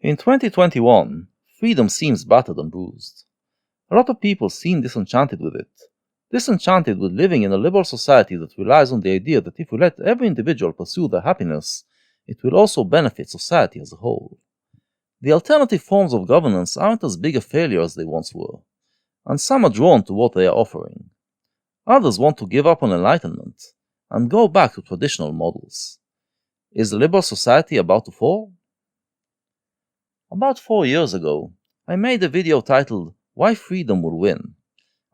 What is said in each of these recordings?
In 2021, freedom seems battered and bruised. A lot of people seem disenchanted with it, disenchanted with living in a liberal society that relies on the idea that if we let every individual pursue their happiness, it will also benefit society as a whole. The alternative forms of governance aren't as big a failure as they once were, and some are drawn to what they are offering. Others want to give up on enlightenment and go back to traditional models. Is the liberal society about to fall? About 4 years ago, I made a video titled "Why Freedom Will Win."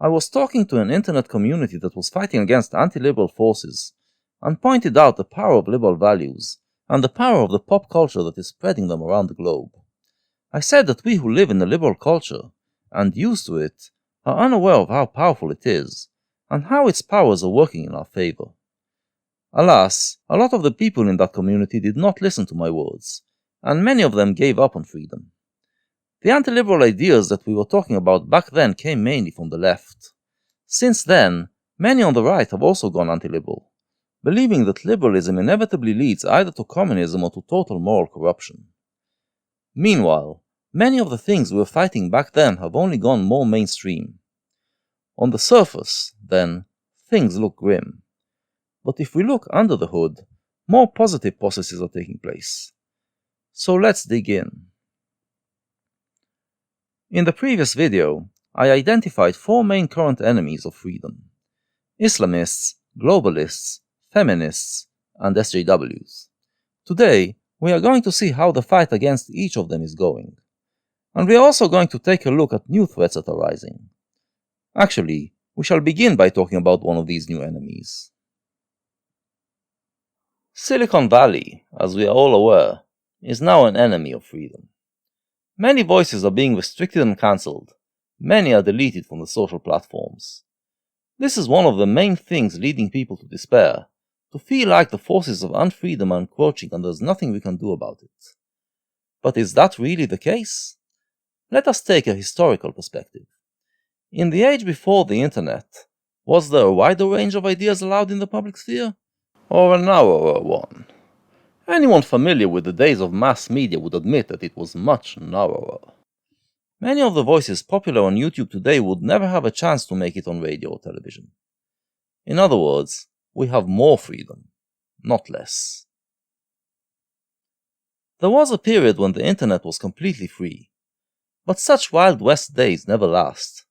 I was talking to an internet community that was fighting against anti-liberal forces and pointed out the power of liberal values and the power of the pop culture that is spreading them around the globe. I said that we who live in a liberal culture and used to it are unaware of how powerful it is and how its powers are working in our favor. Alas, a lot of the people in that community did not listen to my words, and many of them gave up on freedom. The anti-liberal ideas that we were talking about back then came mainly from the left. Since then, many on the right have also gone anti-liberal, believing that liberalism inevitably leads either to communism or to total moral corruption. Meanwhile, many of the things we were fighting back then have only gone more mainstream. On the surface, then, things look grim. But if we look under the hood, more positive processes are taking place. So let's dig in. In the previous video, I identified 4 main current enemies of freedom: Islamists, Globalists, Feminists, and Sjws. Today, we are going to see how the fight against each of them is going. And we are also going to take a look at new threats that are rising. Actually, we shall begin by talking about one of these new enemies. Silicon Valley, as we are all aware, is now an enemy of freedom. Many voices are being restricted and cancelled. Many are deleted from the social platforms. This is one of the main things leading people to despair, to feel like the forces of unfreedom are encroaching and there's nothing we can do about it. But is that really the case? Let us take a historical perspective. In the age before the internet, was there a wider range of ideas allowed in the public sphere? Or a narrower one? Anyone familiar with the days of mass media would admit that it was much narrower. Many of the voices popular on YouTube today would never have a chance to make it on radio or television. In other words, we have more freedom, not less. There was a period when the internet was completely free, but such Wild West days never last.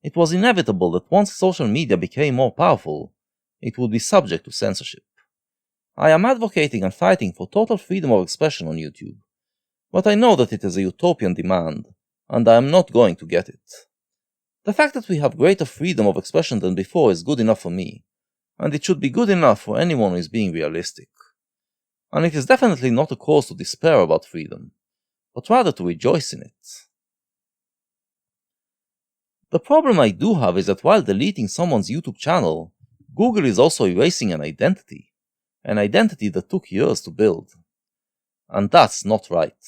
It was inevitable that once social media became more powerful, it would be subject to censorship. I am advocating and fighting for total freedom of expression on YouTube, but I know that it is a utopian demand, and I am not going to get it. The fact that we have greater freedom of expression than before is good enough for me, and it should be good enough for anyone who is being realistic. And it is definitely not a cause to despair about freedom, but rather to rejoice in it. The problem I do have is that while deleting someone's YouTube channel, Google is also erasing an identity that took years to build. And that's not right.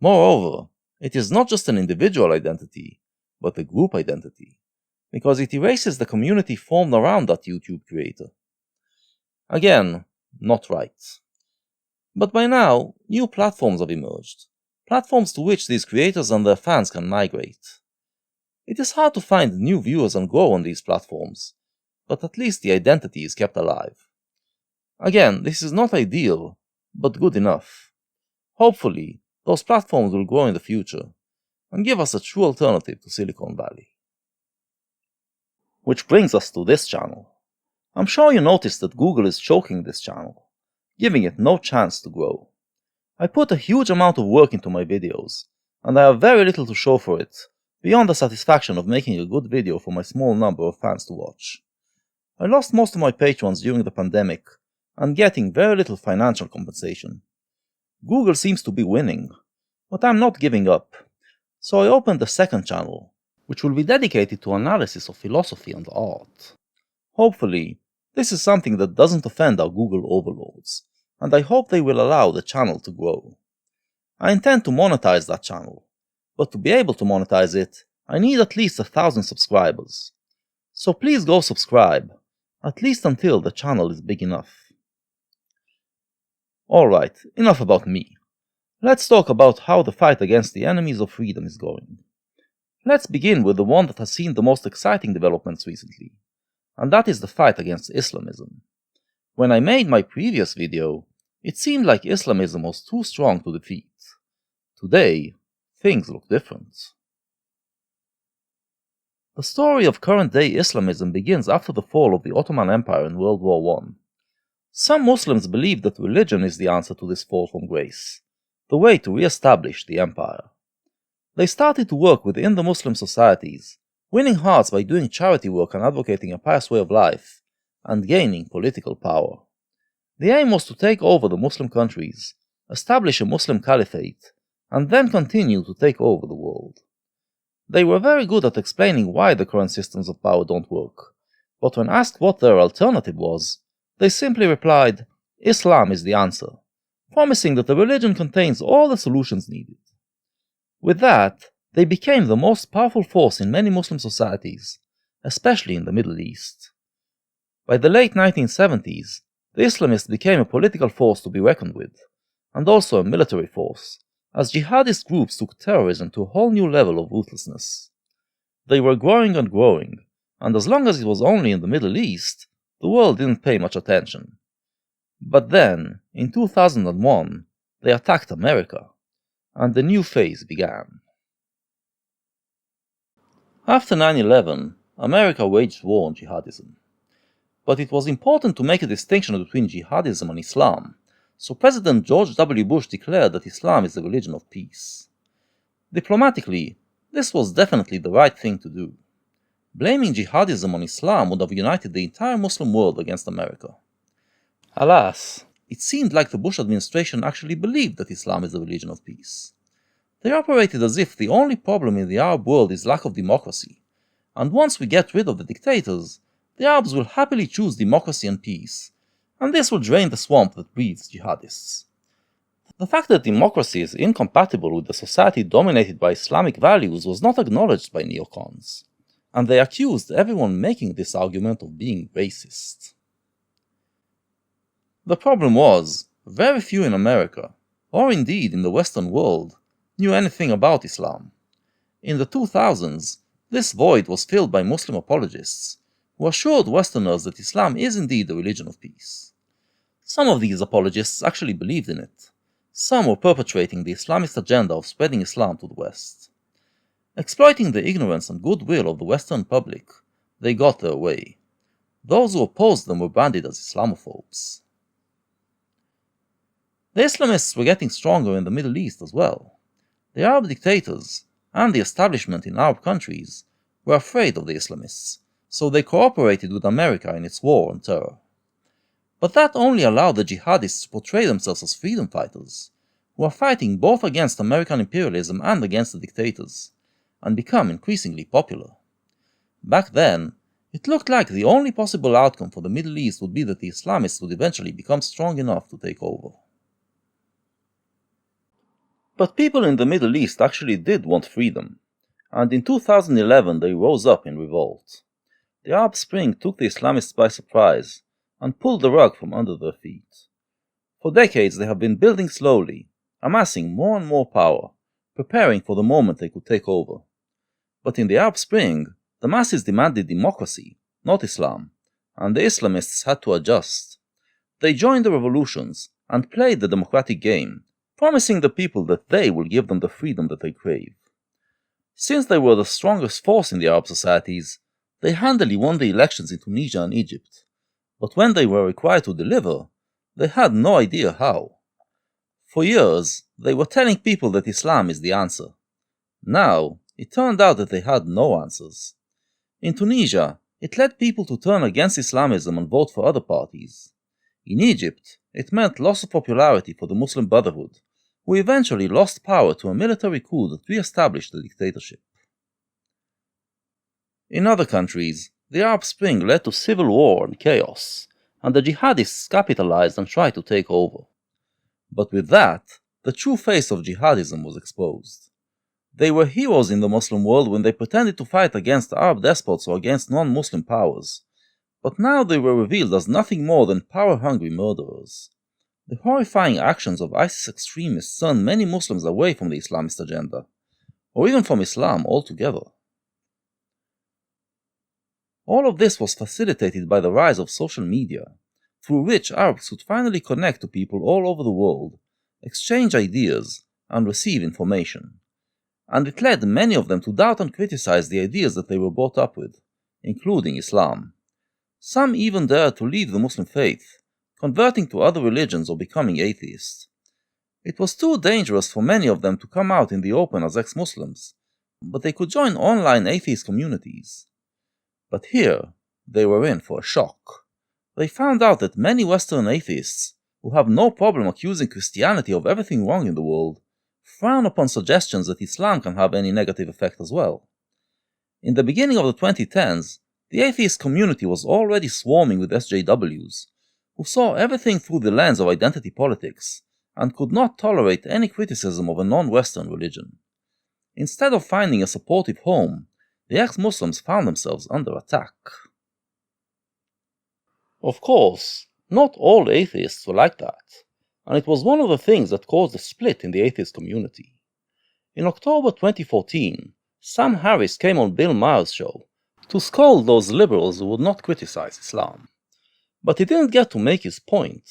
Moreover, it is not just an individual identity, but a group identity, because it erases the community formed around that YouTube creator. Again, not right. But by now, new platforms have emerged, platforms to which these creators and their fans can migrate. It is hard to find new viewers and grow on these platforms, but at least the identity is kept alive. Again, this is not ideal, but good enough. Hopefully, those platforms will grow in the future and give us a true alternative to Silicon Valley. Which brings us to this channel. I'm sure you noticed that Google is choking this channel, giving it no chance to grow. I put a huge amount of work into my videos, and I have very little to show for it, beyond the satisfaction of making a good video for my small number of fans to watch. I lost most of my patrons during the pandemic, and getting very little financial compensation. Google seems to be winning, but I'm not giving up, so I opened a second channel, which will be dedicated to analysis of philosophy and art. Hopefully, this is something that doesn't offend our Google overlords, and I hope they will allow the channel to grow. I intend to monetize that channel, but to be able to monetize it, I need at least 1,000 subscribers. So please go subscribe, at least until the channel is big enough. Alright, enough about me. Let's talk about how the fight against the enemies of freedom is going. Let's begin with the one that has seen the most exciting developments recently, and that is the fight against Islamism. When I made my previous video, it seemed like Islamism was too strong to defeat. Today, things look different. The story of current-day Islamism begins after the fall of the Ottoman Empire in World War I. Some Muslims believe that religion is the answer to this fall from grace, the way to re-establish the empire. They started to work within the Muslim societies, winning hearts by doing charity work and advocating a pious way of life, and gaining political power. The aim was to take over the Muslim countries, establish a Muslim caliphate, and then continue to take over the world. They were very good at explaining why the current systems of power don't work, but when asked what their alternative was, they simply replied, "Islam is the answer," promising that the religion contains all the solutions needed. With that, they became the most powerful force in many Muslim societies, especially in the Middle East. By the late 1970s, the Islamists became a political force to be reckoned with, and also a military force, as jihadist groups took terrorism to a whole new level of ruthlessness. They were growing and growing, and as long as it was only in the Middle East, the world didn't pay much attention. But then, in 2001, they attacked America, and a new phase began. After 9/11, America waged war on jihadism. But it was important to make a distinction between jihadism and Islam, so President George W. Bush declared that Islam is the religion of peace. Diplomatically, this was definitely the right thing to do. Blaming jihadism on Islam would have united the entire Muslim world against America. Alas, it seemed like the Bush administration actually believed that Islam is the religion of peace. They operated as if the only problem in the Arab world is lack of democracy, and once we get rid of the dictators, the Arabs will happily choose democracy and peace, and this will drain the swamp that breeds jihadists. The fact that democracy is incompatible with a society dominated by Islamic values was not acknowledged by neocons, and they accused everyone making this argument of being racist. The problem was, very few in America, or indeed in the Western world, knew anything about Islam. In the 2000s, this void was filled by Muslim apologists, who assured Westerners that Islam is indeed the religion of peace. Some of these apologists actually believed in it. Some were perpetrating the Islamist agenda of spreading Islam to the West. Exploiting the ignorance and goodwill of the Western public, they got their way. Those who opposed them were branded as Islamophobes. The Islamists were getting stronger in the Middle East as well. The Arab dictators, and the establishment in Arab countries, were afraid of the Islamists, so they cooperated with America in its war on terror. But that only allowed the jihadists to portray themselves as freedom fighters, who are fighting both against American imperialism and against the dictators, and become increasingly popular. Back then, it looked like the only possible outcome for the Middle East would be that the Islamists would eventually become strong enough to take over. But people in the Middle East actually did want freedom, and in 2011 they rose up in revolt. The Arab Spring took the Islamists by surprise and pulled the rug from under their feet. For decades they have been building slowly, amassing more and more power, preparing for the moment they could take over. But in the Arab Spring, the masses demanded democracy, not Islam, and the Islamists had to adjust. They joined the revolutions and played the democratic game, promising the people that they will give them the freedom that they crave. Since they were the strongest force in the Arab societies, they handily won the elections in Tunisia and Egypt. But when they were required to deliver, they had no idea how. For years, they were telling people that Islam is the answer. Now, it turned out that they had no answers. In Tunisia, it led people to turn against Islamism and vote for other parties. In Egypt, it meant loss of popularity for the Muslim Brotherhood, who eventually lost power to a military coup that re-established the dictatorship. In other countries, the Arab Spring led to civil war and chaos, and the jihadists capitalized and tried to take over. But with that, the true face of jihadism was exposed. They were heroes in the Muslim world when they pretended to fight against Arab despots or against non-Muslim powers, but now they were revealed as nothing more than power-hungry murderers. The horrifying actions of ISIS extremists turned many Muslims away from the Islamist agenda, or even from Islam altogether. All of this was facilitated by the rise of social media, through which Arabs could finally connect to people all over the world, exchange ideas, and receive information. And it led many of them to doubt and criticize the ideas that they were brought up with, including Islam. Some even dared to leave the Muslim faith, converting to other religions or becoming atheists. It was too dangerous for many of them to come out in the open as ex-Muslims, but they could join online atheist communities. But here, they were in for a shock. They found out that many Western atheists, who have no problem accusing Christianity of everything wrong in the world, frown upon suggestions that Islam can have any negative effect as well. In the beginning of the 2010s, the atheist community was already swarming with SJWs, who saw everything through the lens of identity politics, and could not tolerate any criticism of a non-Western religion. Instead of finding a supportive home, the ex-Muslims found themselves under attack. Of course, not all atheists were like that, and it was one of the things that caused a split in the atheist community. In October 2014, Sam Harris came on Bill Maher's show to scold those liberals who would not criticize Islam. But he didn't get to make his point,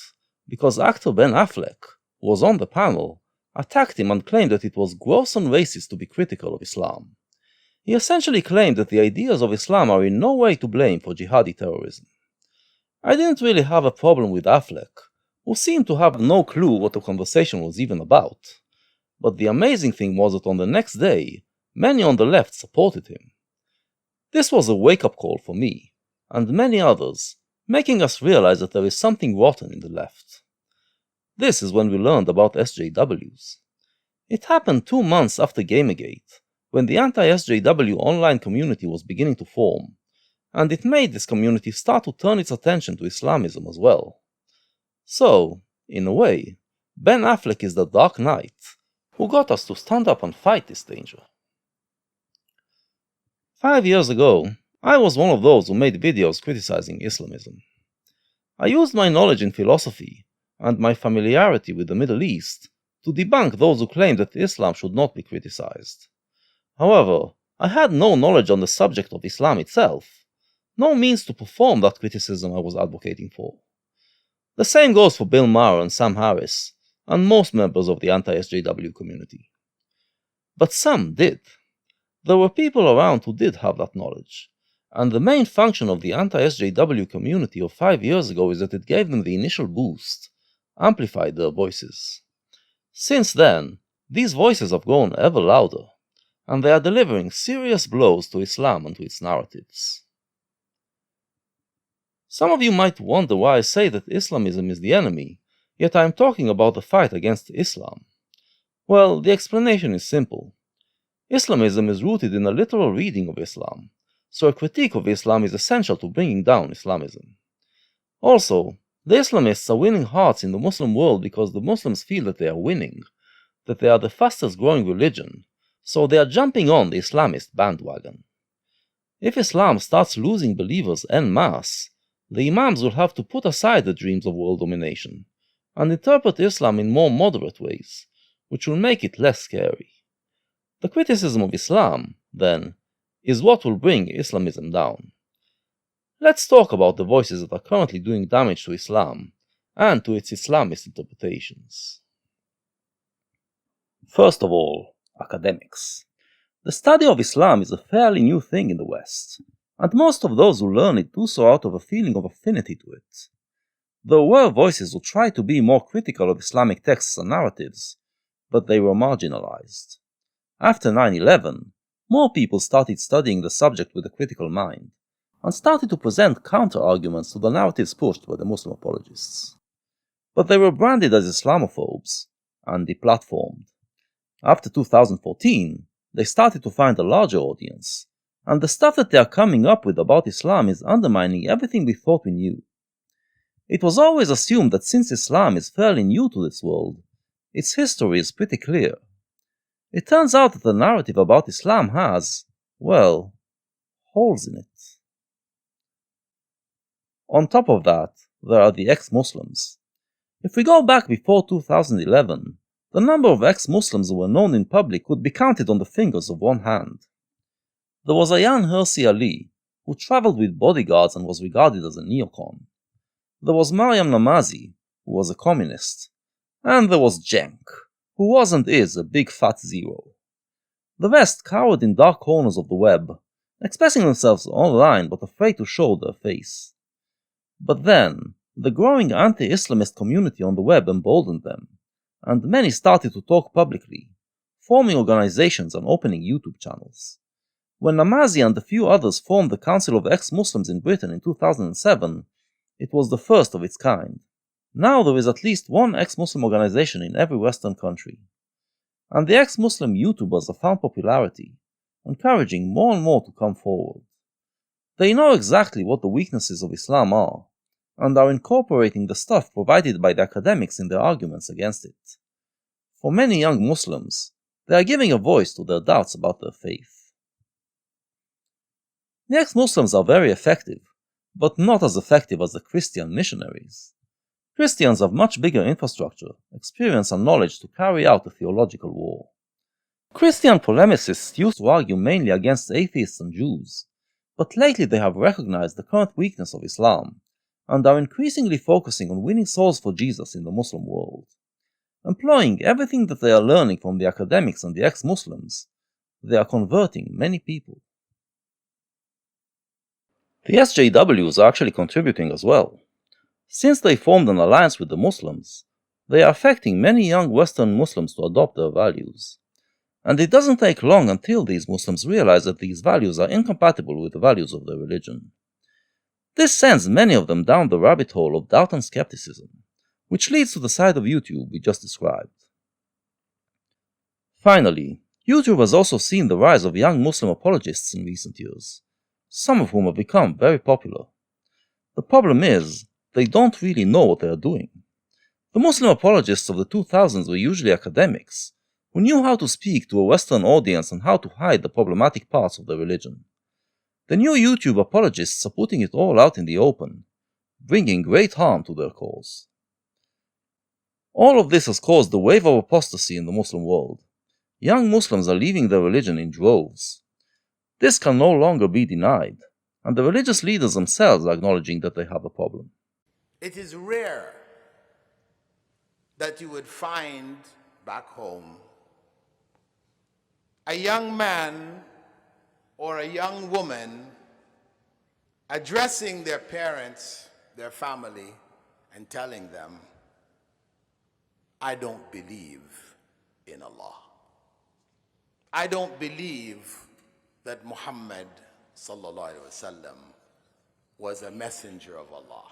because actor Ben Affleck, who was on the panel, attacked him and claimed that it was gross and racist to be critical of Islam. He essentially claimed that the ideas of Islam are in no way to blame for jihadi terrorism. I didn't really have a problem with Affleck, who seemed to have no clue what the conversation was even about. But the amazing thing was that on the next day, many on the left supported him. This was a wake-up call for me, and many others, making us realize that there is something rotten in the left. This is when we learned about SJWs. It happened 2 months after Gamergate, when the anti-SJW online community was beginning to form, and it made this community start to turn its attention to Islamism as well. So, in a way, Ben Affleck is the Dark Knight, who got us to stand up and fight this danger. 5 years ago, I was one of those who made videos criticizing Islamism. I used my knowledge in philosophy and my familiarity with the Middle East to debunk those who claimed that Islam should not be criticized. However, I had no knowledge on the subject of Islam itself, no means to perform that criticism I was advocating for. The same goes for Bill Maher and Sam Harris, and most members of the anti-SJW community. But some did. There were people around who did have that knowledge, and the main function of the anti-SJW community of 5 years ago is that it gave them the initial boost, amplified their voices. Since then, these voices have grown ever louder, and they are delivering serious blows to Islam and to its narratives. Some of you might wonder why I say that Islamism is the enemy, yet I am talking about the fight against Islam. Well, the explanation is simple. Islamism is rooted in a literal reading of Islam, so a critique of Islam is essential to bringing down Islamism. Also, the Islamists are winning hearts in the Muslim world because the Muslims feel that they are winning, that they are the fastest growing religion, so they are jumping on the Islamist bandwagon. If Islam starts losing believers en masse, the Imams will have to put aside the dreams of world domination and interpret Islam in more moderate ways, which will make it less scary. The criticism of Islam, then, is what will bring Islamism down. Let's talk about the voices that are currently doing damage to Islam and to its Islamist interpretations. First of all, academics. The study of Islam is a fairly new thing in the West, and most of those who learn it do so out of a feeling of affinity to it. There were voices who tried to be more critical of Islamic texts and narratives, but they were marginalized. After 9/11, more people started studying the subject with a critical mind, and started to present counter-arguments to the narratives pushed by the Muslim apologists. But they were branded as Islamophobes, and deplatformed. After 2014, they started to find a larger audience, and the stuff that they are coming up with about Islam is undermining everything we thought we knew. It was always assumed that since Islam is fairly new to this world, its history is pretty clear. It turns out that the narrative about Islam has, well, holes in it. On top of that, there are the ex-Muslims. If we go back before 2011, the number of ex-Muslims who were known in public could be counted on the fingers of one hand. There was Ayan Hirsi Ali, who traveled with bodyguards and was regarded as a neocon. There was Maryam Namazi, who was a communist. And there was Cenk, who was and is a big fat zero. The rest cowered in dark corners of the web, expressing themselves online but afraid to show their face. But then, the growing anti-Islamist community on the web emboldened them, and many started to talk publicly, forming organizations and opening YouTube channels. When Namazi and a few others formed the Council of Ex-Muslims in Britain in 2007, it was the first of its kind. Now there is at least one ex-Muslim organization in every Western country. And the ex-Muslim YouTubers have found popularity, encouraging more and more to come forward. They know exactly what the weaknesses of Islam are, and are incorporating the stuff provided by the academics in their arguments against it. For many young Muslims, they are giving a voice to their doubts about their faith. The ex-Muslims are very effective, but not as effective as the Christian missionaries. Christians have much bigger infrastructure, experience and knowledge to carry out a theological war. Christian polemicists used to argue mainly against atheists and Jews, but lately they have recognized the current weakness of Islam, and are increasingly focusing on winning souls for Jesus in the Muslim world. Employing everything that they are learning from the academics and the ex-Muslims, they are converting many people. The SJWs are actually contributing as well. Since they formed an alliance with the Muslims, they are affecting many young Western Muslims to adopt their values. And it doesn't take long until these Muslims realize that these values are incompatible with the values of their religion. This sends many of them down the rabbit hole of doubt and skepticism, which leads to the side of YouTube we just described. Finally, YouTube has also seen the rise of young Muslim apologists in recent years, some of whom have become very popular. The problem is, they don't really know what they are doing. The Muslim apologists of the 2000s were usually academics, who knew how to speak to a Western audience and how to hide the problematic parts of their religion. The new YouTube apologists are putting it all out in the open, bringing great harm to their cause. All of this has caused a wave of apostasy in the Muslim world. Young Muslims are leaving their religion in droves. This can no longer be denied, and the religious leaders themselves are acknowledging that they have a problem. It is rare that you would find back home a young man or a young woman addressing their parents, their family, and telling them, I don't believe in Allah. I don't believe that Muhammad sallallahu alaihi wasallam was a messenger of Allah.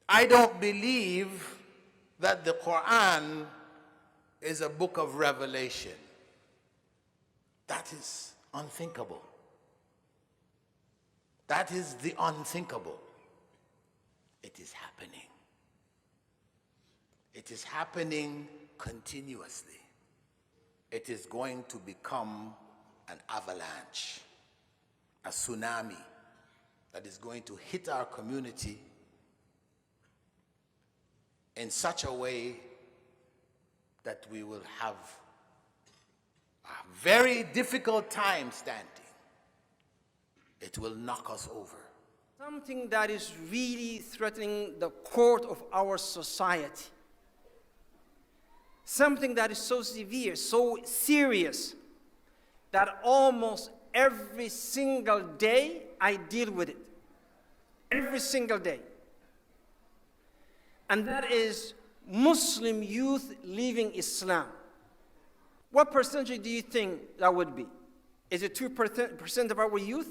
I don't believe that the Quran is a book of revelation. That is unthinkable. That is the unthinkable. It is happening. It is happening continuously. It is going to become an avalanche, a tsunami that is going to hit our community in such a way that we will have a very difficult time standing. It will knock us over. Something that is really threatening the core of our society. Something that is so severe, so serious, that almost every single day I deal with it. Every single day. And that is Muslim youth leaving Islam. What percentage do you think that would be? Is it 2% of our youth?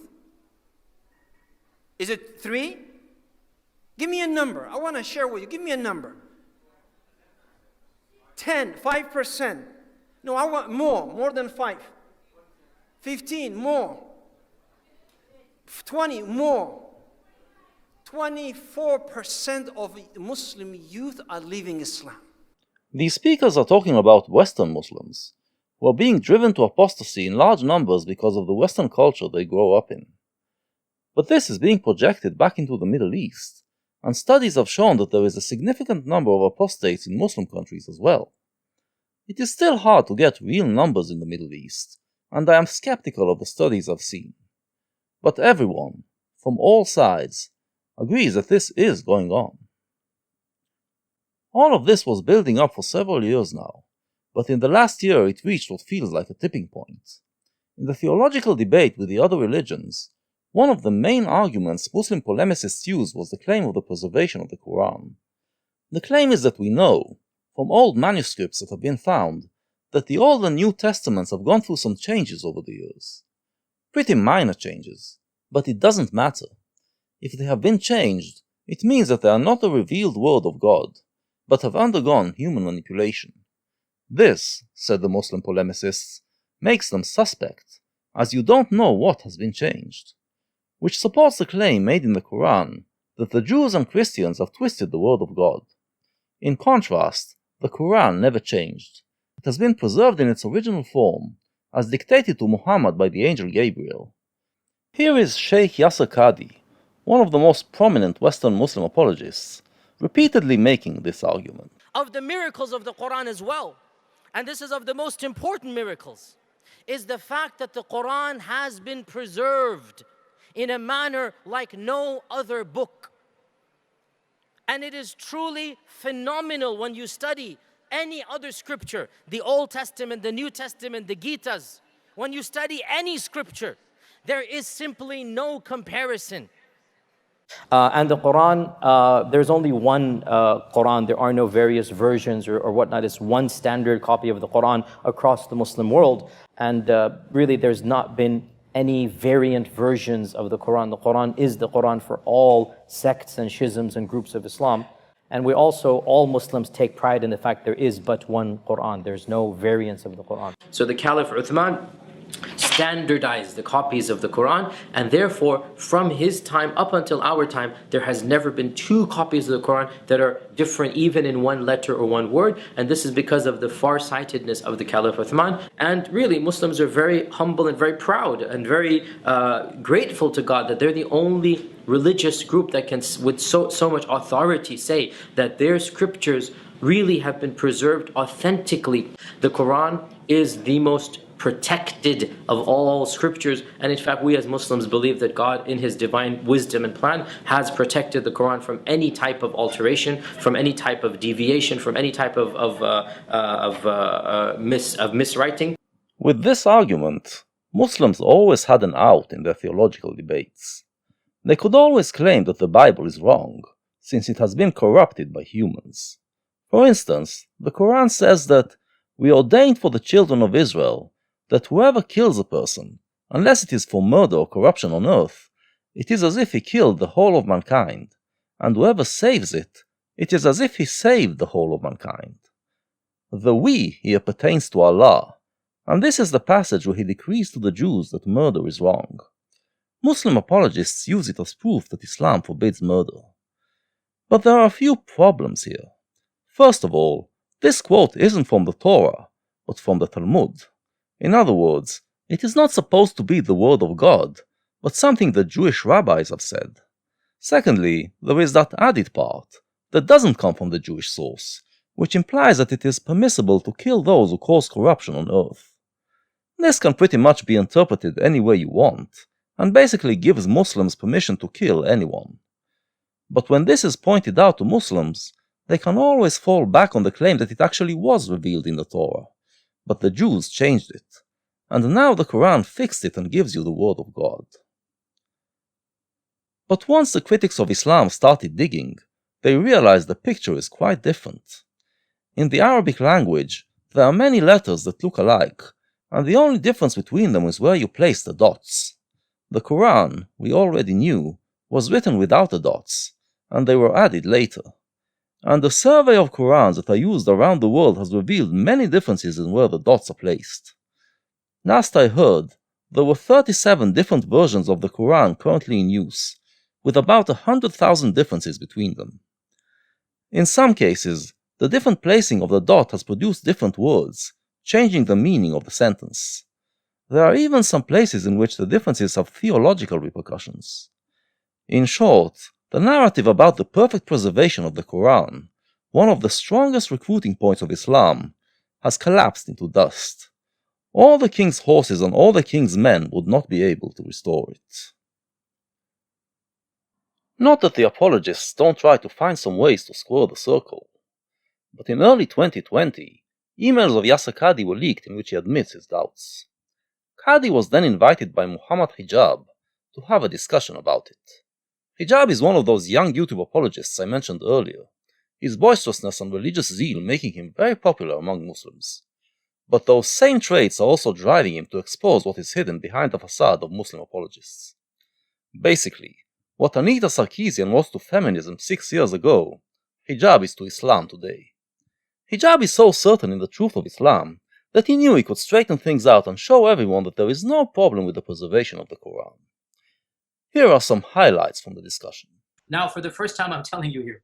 Is it 3? Give me a number. I want to share with you. Give me a number. 10, 5%. No, I want more than 5. 15, more. 20, more. 24% of Muslim youth are leaving Islam. These speakers are talking about Western Muslims, who are being driven to apostasy in large numbers because of the Western culture they grow up in. But this is being projected back into the Middle East, and studies have shown that there is a significant number of apostates in Muslim countries as well. It is still hard to get real numbers in the Middle East, and I am skeptical of the studies I've seen. But everyone, from all sides, agrees that this is going on. All of this was building up for several years now, but in the last year it reached what feels like a tipping point. In the theological debate with the other religions, one of the main arguments Muslim polemicists used was the claim of the preservation of the Quran. The claim is that we know, from old manuscripts that have been found, that the Old and New Testaments have gone through some changes over the years. Pretty minor changes, but it doesn't matter. If they have been changed, it means that they are not a revealed word of God, but have undergone human manipulation. This, said the Muslim polemicists, makes them suspect, as you don't know what has been changed, which supports the claim made in the Quran that the Jews and Christians have twisted the word of God. In contrast, the Quran never changed. It has been preserved in its original form, as dictated to Muhammad by the angel Gabriel. Here is Sheikh Yasser Qadhi, one of the most prominent Western Muslim apologists, repeatedly making this argument. Of the miracles of the Quran as well, and this is of the most important miracles, is the fact that the Quran has been preserved in a manner like no other book. And it is truly phenomenal when you study any other scripture, the Old Testament, the New Testament, the Gitas. When you study any scripture, there is simply no comparison. And the Quran, there's only one Quran. There are no various versions or whatnot. It's one standard copy of the Quran across the Muslim world. And really, there's not been any variant versions of the Quran. The Quran is the Quran for all sects and schisms and groups of Islam. And we also, all Muslims take pride in the fact there is but one Quran. There's no variants of the Quran. So the Caliph Uthman standardized the copies of the Quran, and therefore from his time up until our time there has never been two copies of the Quran that are different even in one letter or one word, and this is because of the far-sightedness of the Caliph Uthman. And really Muslims are very humble and very proud and very grateful to God that they're the only religious group that can with so much authority say that their scriptures really have been preserved authentically. The Quran is the most protected of all scriptures, and in fact we as Muslims believe that God in his divine wisdom and plan has protected the Quran from any type of alteration, from any type of deviation, from any type of miswriting. With this argument, Muslims always had an out in their theological debates. They could always claim that the Bible is wrong, since it has been corrupted by humans. For instance, the Quran says that we ordained for the children of Israel that whoever kills a person, unless it is for murder or corruption on earth, it is as if he killed the whole of mankind, and whoever saves it, it is as if he saved the whole of mankind. The we here pertains to Allah, and this is the passage where he decrees to the Jews that murder is wrong. Muslim apologists use it as proof that Islam forbids murder. But there are a few problems here. First of all, this quote isn't from the Torah, but from the Talmud. In other words, it is not supposed to be the word of God, but something that Jewish rabbis have said. Secondly, there is that added part that doesn't come from the Jewish source, which implies that it is permissible to kill those who cause corruption on earth. This can pretty much be interpreted any way you want, and basically gives Muslims permission to kill anyone. But when this is pointed out to Muslims, they can always fall back on the claim that it actually was revealed in the Torah, but the Jews changed it, and now the Quran fixed it and gives you the word of God. But once the critics of Islam started digging, they realized the picture is quite different. In the Arabic language, there are many letters that look alike, and the only difference between them is where you place the dots. The Quran, we already knew, was written without the dots, and they were added later. And the survey of Qurans that are used around the world has revealed many differences in where the dots are placed. Last I heard, there were 37 different versions of the Quran currently in use, with about 100,000 differences between them. In some cases, the different placing of the dot has produced different words, changing the meaning of the sentence. There are even some places in which the differences have theological repercussions. In short, The narrative about the perfect preservation of the Quran, one of the strongest recruiting points of Islam, has collapsed into dust. All the king's horses and all the king's men would not be able to restore it. Not that the apologists don't try to find some ways to square the circle, but in early 2020, emails of Yasser Qadi were leaked in which he admits his doubts. Qadi was then invited by Muhammad Hijab to have a discussion about it. Hijab is one of those young YouTube apologists I mentioned earlier, his boisterousness and religious zeal making him very popular among Muslims. But those same traits are also driving him to expose what is hidden behind the facade of Muslim apologists. Basically, what Anita Sarkeesian was to feminism 6 years ago, Hijab is to Islam today. Hijab is so certain in the truth of Islam that he knew he could straighten things out and show everyone that there is no problem with the preservation of the Quran. Here are some highlights from the discussion. Now, for the first time, I'm telling you here,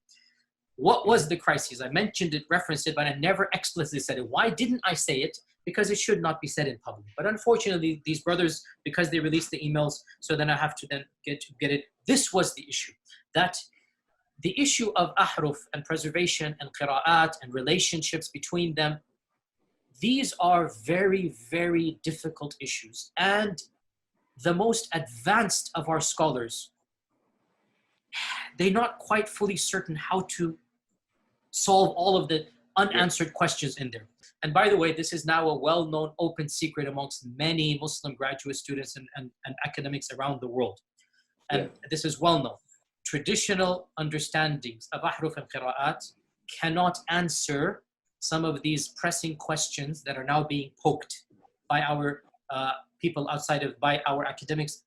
what was the crisis? I mentioned it, referenced it, but I never explicitly said it. Why didn't I say it? Because it should not be said in public. But unfortunately, these brothers, because they released the emails, so then I have to then get it. This was the issue. That the issue of ahruf and preservation and qira'at and relationships between them, these are very, very difficult issues. And the most advanced of our scholars, they're not quite fully certain how to solve all of the unanswered questions in there. And by the way, this is now a well-known open secret amongst many Muslim graduate students and academics around the world. And this is well known. Traditional understandings of ahruf and qira'at cannot answer some of these pressing questions that are now being poked by our people outside of, by our academics,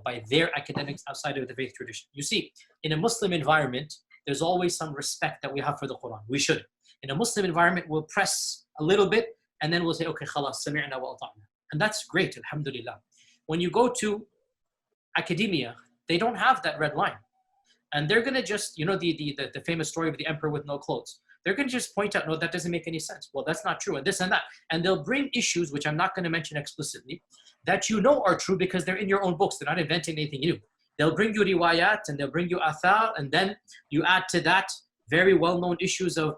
by their academics outside of the faith tradition. You see, in a Muslim environment, there's always some respect that we have for the Quran. We should. In a Muslim environment, we'll press a little bit and then we'll say, okay, khalas, sami'na wa ata'na. And that's great, alhamdulillah. When you go to academia, they don't have that red line. And they're going to just, you know, the famous story of the emperor with no clothes. They're going to just point out, no, that doesn't make any sense. Well, that's not true, and this and that. And they'll bring issues, which I'm not going to mention explicitly, that you know are true because they're in your own books. They're not inventing anything new. They'll bring you riwayat, and they'll bring you athar, and then you add to that very well-known issues of,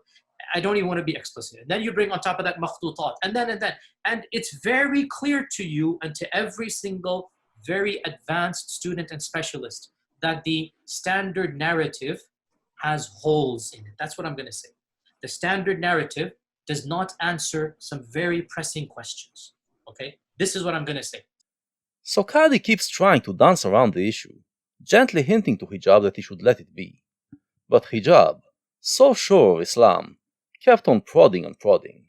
I don't even want to be explicit. And then you bring on top of that makhtutat, and then. And it's very clear to you and to every single very advanced student and specialist that the standard narrative has holes in it. That's what I'm going to say. The standard narrative does not answer some very pressing questions. Okay? This is what I'm going to say. So Qadi keeps trying to dance around the issue, gently hinting to Hijab that he should let it be. But Hijab, so sure of Islam, kept on prodding and prodding.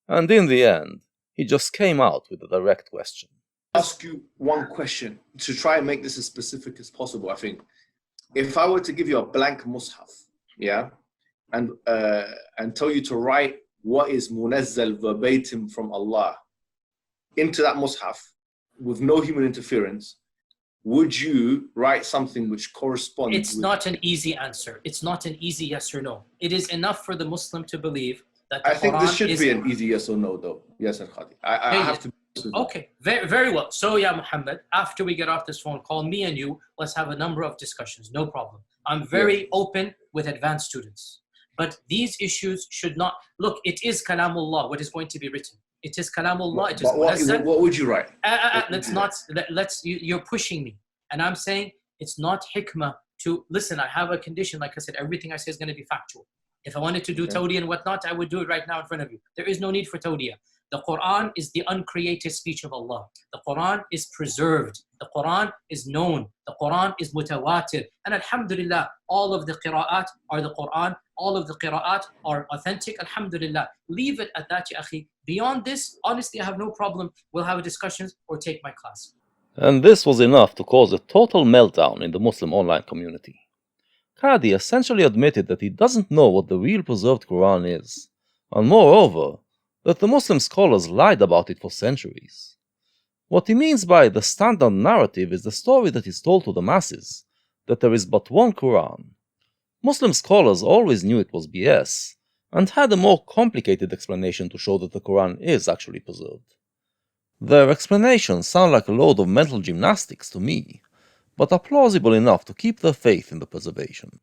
And in the end, he just came out with a direct question. Ask you one question to try and make this as specific as possible. I think if I were to give you a blank mushaf, and tell you to write what is munazzal verbatim from Allah into that mushaf with no human interference, would you write something which corresponds? It's not an easy answer. It's not an easy yes or no. It is enough for the Muslim to believe that the I think Quran this should is be an easy yes or no, though. Yes, Khadi. I have to. Okay, very, very well. So, yeah, Muhammad, after we get off this phone call, me and you, let's have a number of discussions. No problem. I'm very open with advanced students. But these issues should not... Look, it is Kalamullah, what is going to be written. It is Kalamullah. It is what would you write? You're pushing me. And I'm saying it's not hikmah to... Listen, I have a condition. Like I said, everything I say is going to be factual. If I wanted to do tawdiyah and whatnot, I would do it right now in front of you. There is no need for tawdiyah. The Quran is the uncreated speech of Allah. The Quran is preserved. The Quran is known. The Quran is mutawatir. And alhamdulillah, all of the qira'at are the Quran. All of the qira'at are authentic. Alhamdulillah. Leave it at that, ya akhi. Beyond this, honestly, I have no problem. We'll have discussions or take my class. And this was enough to cause a total meltdown in the Muslim online community. Qadi essentially admitted that he doesn't know what the real preserved Quran is, and moreover, that the Muslim scholars lied about it for centuries. What he means by the standard narrative is the story that is told to the masses, that there is but one Quran. Muslim scholars always knew it was BS, and had a more complicated explanation to show that the Quran is actually preserved. Their explanations sound like a load of mental gymnastics to me, but are plausible enough to keep their faith in the preservation.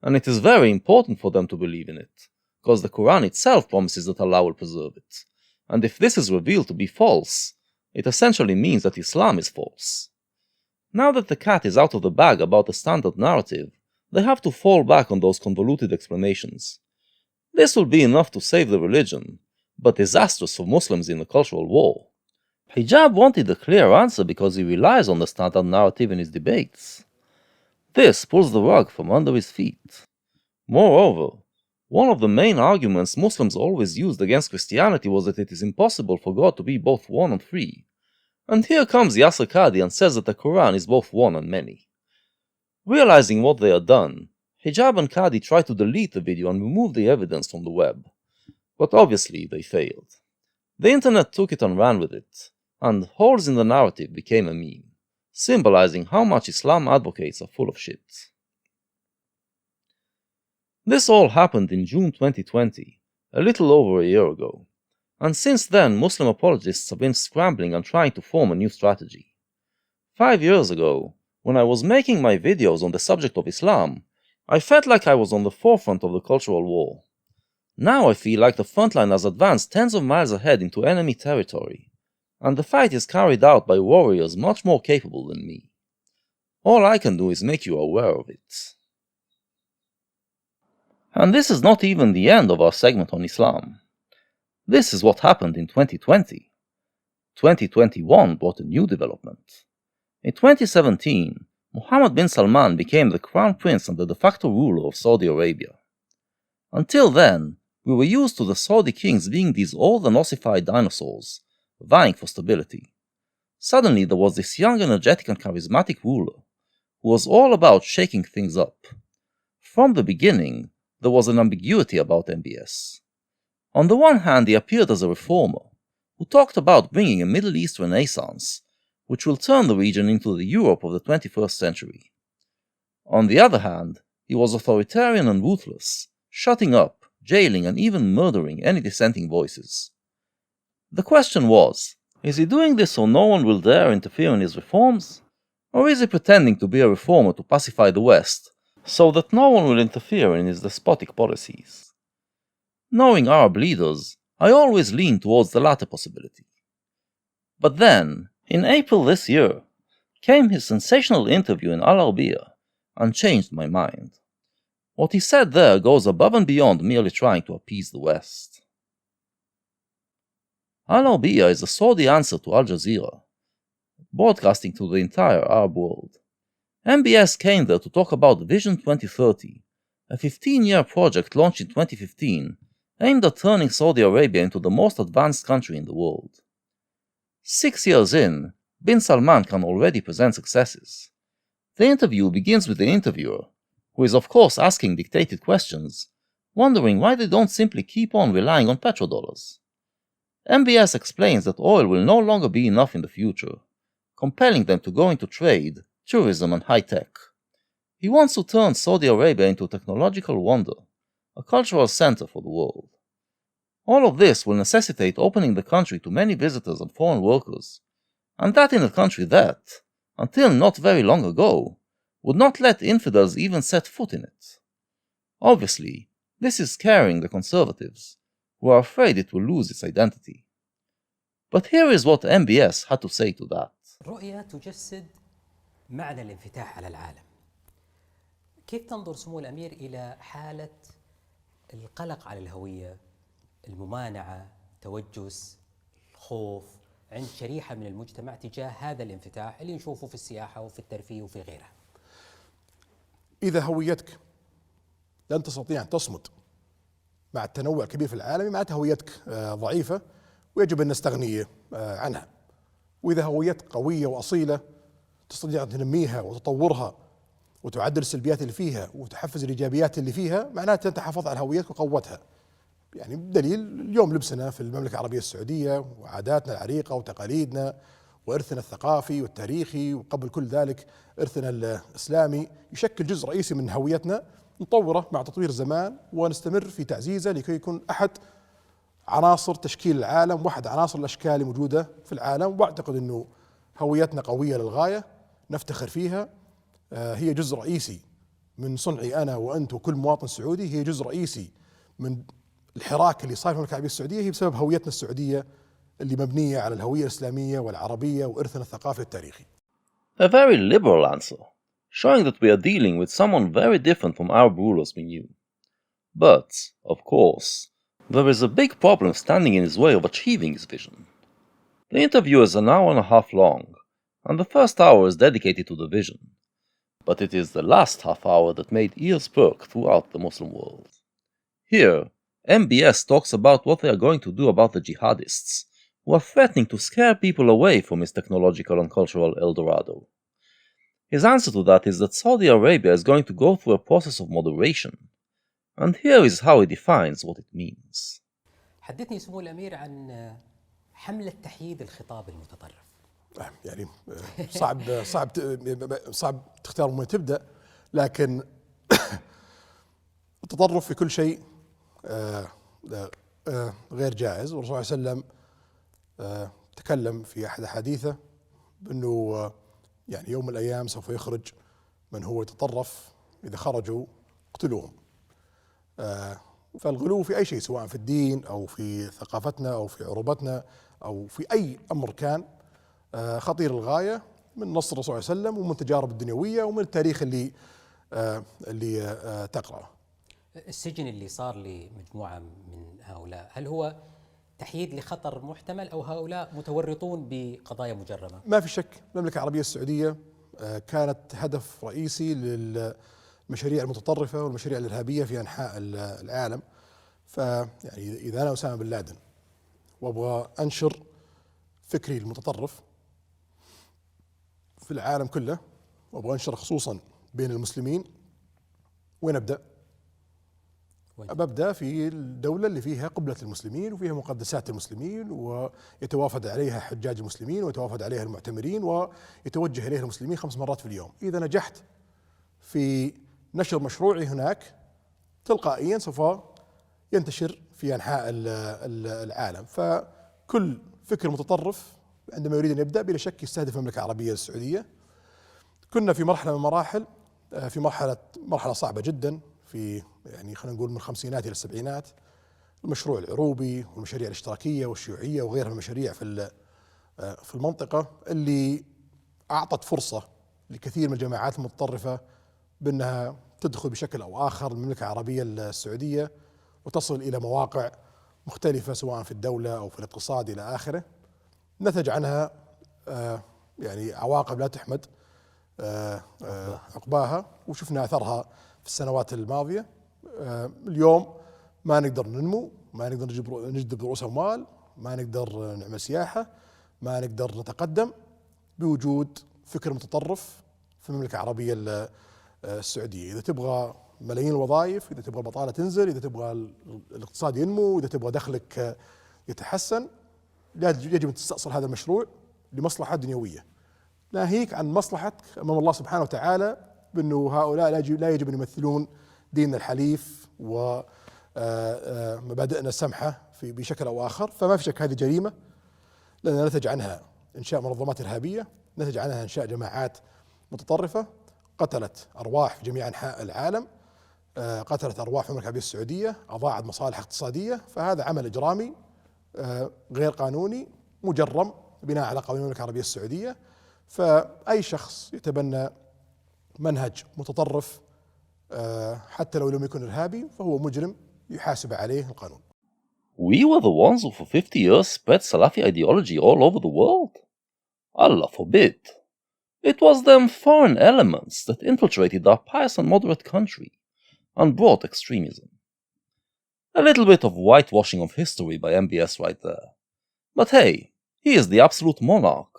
And it is very important for them to believe in it, because the Quran itself promises that Allah will preserve it. And if this is revealed to be false, it essentially means that Islam is false. Now that the cat is out of the bag about the standard narrative, they have to fall back on those convoluted explanations. This will be enough to save the religion, but disastrous for Muslims in a cultural war. Hijab wanted a clear answer because he relies on the standard narrative in his debates. This pulls the rug from under his feet. Moreover, one of the main arguments Muslims always used against Christianity was that it is impossible for God to be both one and three. And here comes Yasser Qadhi and says that the Quran is both one and many. Realizing what they had done, Hijab and Qadhi tried to delete the video and remove the evidence from the web. But obviously they failed. The internet took it and ran with it, and holes in the narrative became a meme, symbolizing how much Islam advocates are full of shit. This all happened in June 2020, a little over a year ago, and since then Muslim apologists have been scrambling and trying to form a new strategy. 5 years ago, when I was making my videos on the subject of Islam, I felt like I was on the forefront of the cultural war. Now I feel like the frontline has advanced tens of miles ahead into enemy territory, and the fight is carried out by warriors much more capable than me. All I can do is make you aware of it. And this is not even the end of our segment on Islam. This is what happened in 2020. 2021 brought a new development. In 2017, Mohammed bin Salman became the crown prince and the de facto ruler of Saudi Arabia. Until then, we were used to the Saudi kings being these old and ossified dinosaurs, vying for stability. Suddenly there was this young, energetic and charismatic ruler, who was all about shaking things up. From the beginning, there was an ambiguity about MBS. On the one hand, he appeared as a reformer, who talked about bringing a Middle East Renaissance, which will turn the region into the Europe of the 21st century. On the other hand, he was authoritarian and ruthless, shutting up, jailing, and even murdering any dissenting voices. The question was, is he doing this so no one will dare interfere in his reforms? Or is he pretending to be a reformer to pacify the West, so that no one will interfere in his despotic policies? Knowing Arab leaders, I always leaned towards the latter possibility. But then, in April this year, came his sensational interview in Al Arabiya and changed my mind. What he said there goes above and beyond merely trying to appease the West. Al Arabiya is the Saudi answer to Al Jazeera, broadcasting to the entire Arab world. MBS came there to talk about Vision 2030, a 15-year project launched in 2015 aimed at turning Saudi Arabia into the most advanced country in the world. 6 years in, bin Salman can already present successes. The interview begins with the interviewer, who is of course asking dictated questions, wondering why they don't simply keep on relying on petrodollars. MBS explains that oil will no longer be enough in the future, compelling them to go into trade, tourism, and high-tech. He wants to turn Saudi Arabia into a technological wonder, a cultural center for the world. All of this will necessitate opening the country to many visitors and foreign workers, and that in a country that, until not very long ago, would not let infidels even set foot in it. Obviously, this is scaring the conservatives, who are afraid it will lose its identity. But here is what MBS had to say to that. الرؤية تجسد معنى الانفتاح على العالم. كيف تنظر سمو الأمير إلى حالة القلق على الهوية، الممانعة، توجس، الخوف عند شريحة من المجتمع تجاه هذا الانفتاح اللي نشوفه في السياحة وفي الترفيه وفي غيرها؟ إذا هويتك لن تستطيع أن تصمد مع التنوع الكبير في العالم، معناتها هويتك ضعيفة ويجب أن نستغني عنها. وإذا هويتك قوية وأصيلة تستطيع أن تنميها وتطورها وتعدل السلبيات اللي فيها وتحفز الإيجابيات اللي فيها، معناتها أنت حافظت على هويتك وقوتها. يعني بدليل اليوم لبسنا في المملكة العربية السعودية وعاداتنا العريقة وتقاليدنا وإرثنا الثقافي والتاريخي، وقبل كل ذلك إرثنا الإسلامي يشكل جزء رئيسي من هويتنا، نطوره مع تطوير الزمان ونستمر في تعزيزه لكي يكون أحد عناصر تشكيل العالم واحد عناصر الأشكال الموجودة في العالم. وأعتقد أنه هويتنا قوية للغاية، نفتخر فيها هي جزء رئيسي من صنعي أنا وأنت وكل مواطن سعودي، هي جزء رئيسي من الحراك اللي صار في المملكة العربية السعودية، هي بسبب هويتنا السعودية اللي مبنية على الهوية الإسلامية والعربية وإرثنا الثقافي التاريخي. A very liberal answer, showing that we are dealing with someone very different from our rulers we knew. But, of course, there is a big problem standing in his way of achieving his vision. The interview is an hour and a half long, and the first hour is dedicated to the vision. But it is the last half hour that made ears perk throughout the Muslim world. Here, MBS talks about what they are going to do about the jihadists, who are threatening to scare people away from his technological and cultural Eldorado. His answer to that is that Saudi Arabia is going to go through a process of moderation, and here is how he defines what it means. حدثني سمو الأمير عن حملة تحييد الخطاب المتطرف. يعني صعب تختار من تبدأ، لكن التطرف في كل شيء غير جائز. والرسول صلى الله عليه وسلم تكلم في أحد حديثه بأنه يعني يوم من الأيام سوف يخرج من هو يتطرف، إذا خرجوا اقتلوهم. فالغلو في أي شيء، سواء في الدين أو في ثقافتنا أو في عروبتنا أو في أي أمر كان، خطير الغاية من نص الرسول صلى الله عليه وسلم ومن التجارب الدنيوية ومن التاريخ اللي تقرأه. السجن اللي صار لمجموعة من هؤلاء، هل هو تحييد لخطر محتمل أو هؤلاء متورطون بقضايا مجرمة؟ ما في شك المملكة العربية السعودية كانت هدف رئيسي للمشاريع المتطرفة والمشاريع الإرهابية في أنحاء العالم. فيعني إذا أنا أسامة بن لادن وأبغى أنشر فكري المتطرف في العالم كله وأبغى أنشر خصوصا بين المسلمين، وين أبدأ؟ أبدأ في الدولة اللي فيها قبلة المسلمين وفيها مقدسات المسلمين ويتوافد عليها حجاج المسلمين ويتوافد عليها المعتمرين ويتوجه إليها المسلمين 5 مرات في اليوم. إذا نجحت في نشر مشروعي هناك تلقائيا سوف ينتشر في أنحاء العالم. فكل فكر متطرف عندما يريد أن يبدأ بلا شك يستهدف المملكة العربية السعودية. كنا في مرحلة من المراحل، في مرحلة صعبة جدا، في يعني خلينا نقول من الخمسينات إلى السبعينات، المشروع العروبي والمشاريع الاشتراكية والشيوعية وغيرها من المشاريع في المنطقة اللي أعطت فرصة لكثير من الجماعات المتطرفة بأنها تدخل بشكل أو آخر المملكة العربية السعودية وتصل إلى مواقع مختلفة سواء في الدولة أو في الاقتصاد إلى آخره. نتج عنها يعني عواقب لا تحمد عقباها، وشفنا أثرها في السنوات الماضية. اليوم ما نقدر ننمو، ما نقدر نجذب رؤوس أموال، ما نقدر نعمل سياحة، ما نقدر نتقدم بوجود فكر متطرف في المملكة العربية السعودية. إذا تبغى ملايين الوظائف، إذا تبغى البطالة تنزل، إذا تبغى الاقتصاد ينمو، إذا تبغى دخلك يتحسن، يجب أن تستأصل هذا المشروع لمصلحة دنيوية، ناهيك عن مصلحتك أمام الله سبحانه وتعالى، بأنه هؤلاء لا يجب أن يمثلون ديننا الحليف ومبادئنا السمحة بشكل أو آخر. فما في شك هذه جريمة، لأن نتج عنها إنشاء منظمات إرهابية، نتج عنها إنشاء جماعات متطرفة قتلت أرواح في جميع أنحاء العالم، قتلت أرواح في المملكة العربية السعودية، أضاعت مصالح اقتصادية. فهذا عمل إجرامي غير قانوني مجرم بناء على قوانين المملكة العربية السعودية. فأي شخص يتبنى منهج متطرف حتى لو لم يكن إرهابي فهو مجرم يحاسب عليه القانون. We were the ones who for 50 years spread Salafi ideology all over the world? Allah forbid. It was them foreign elements that infiltrated our pious and moderate country and brought extremism. A little bit of whitewashing of history by MBS right there. But hey, he is the absolute monarch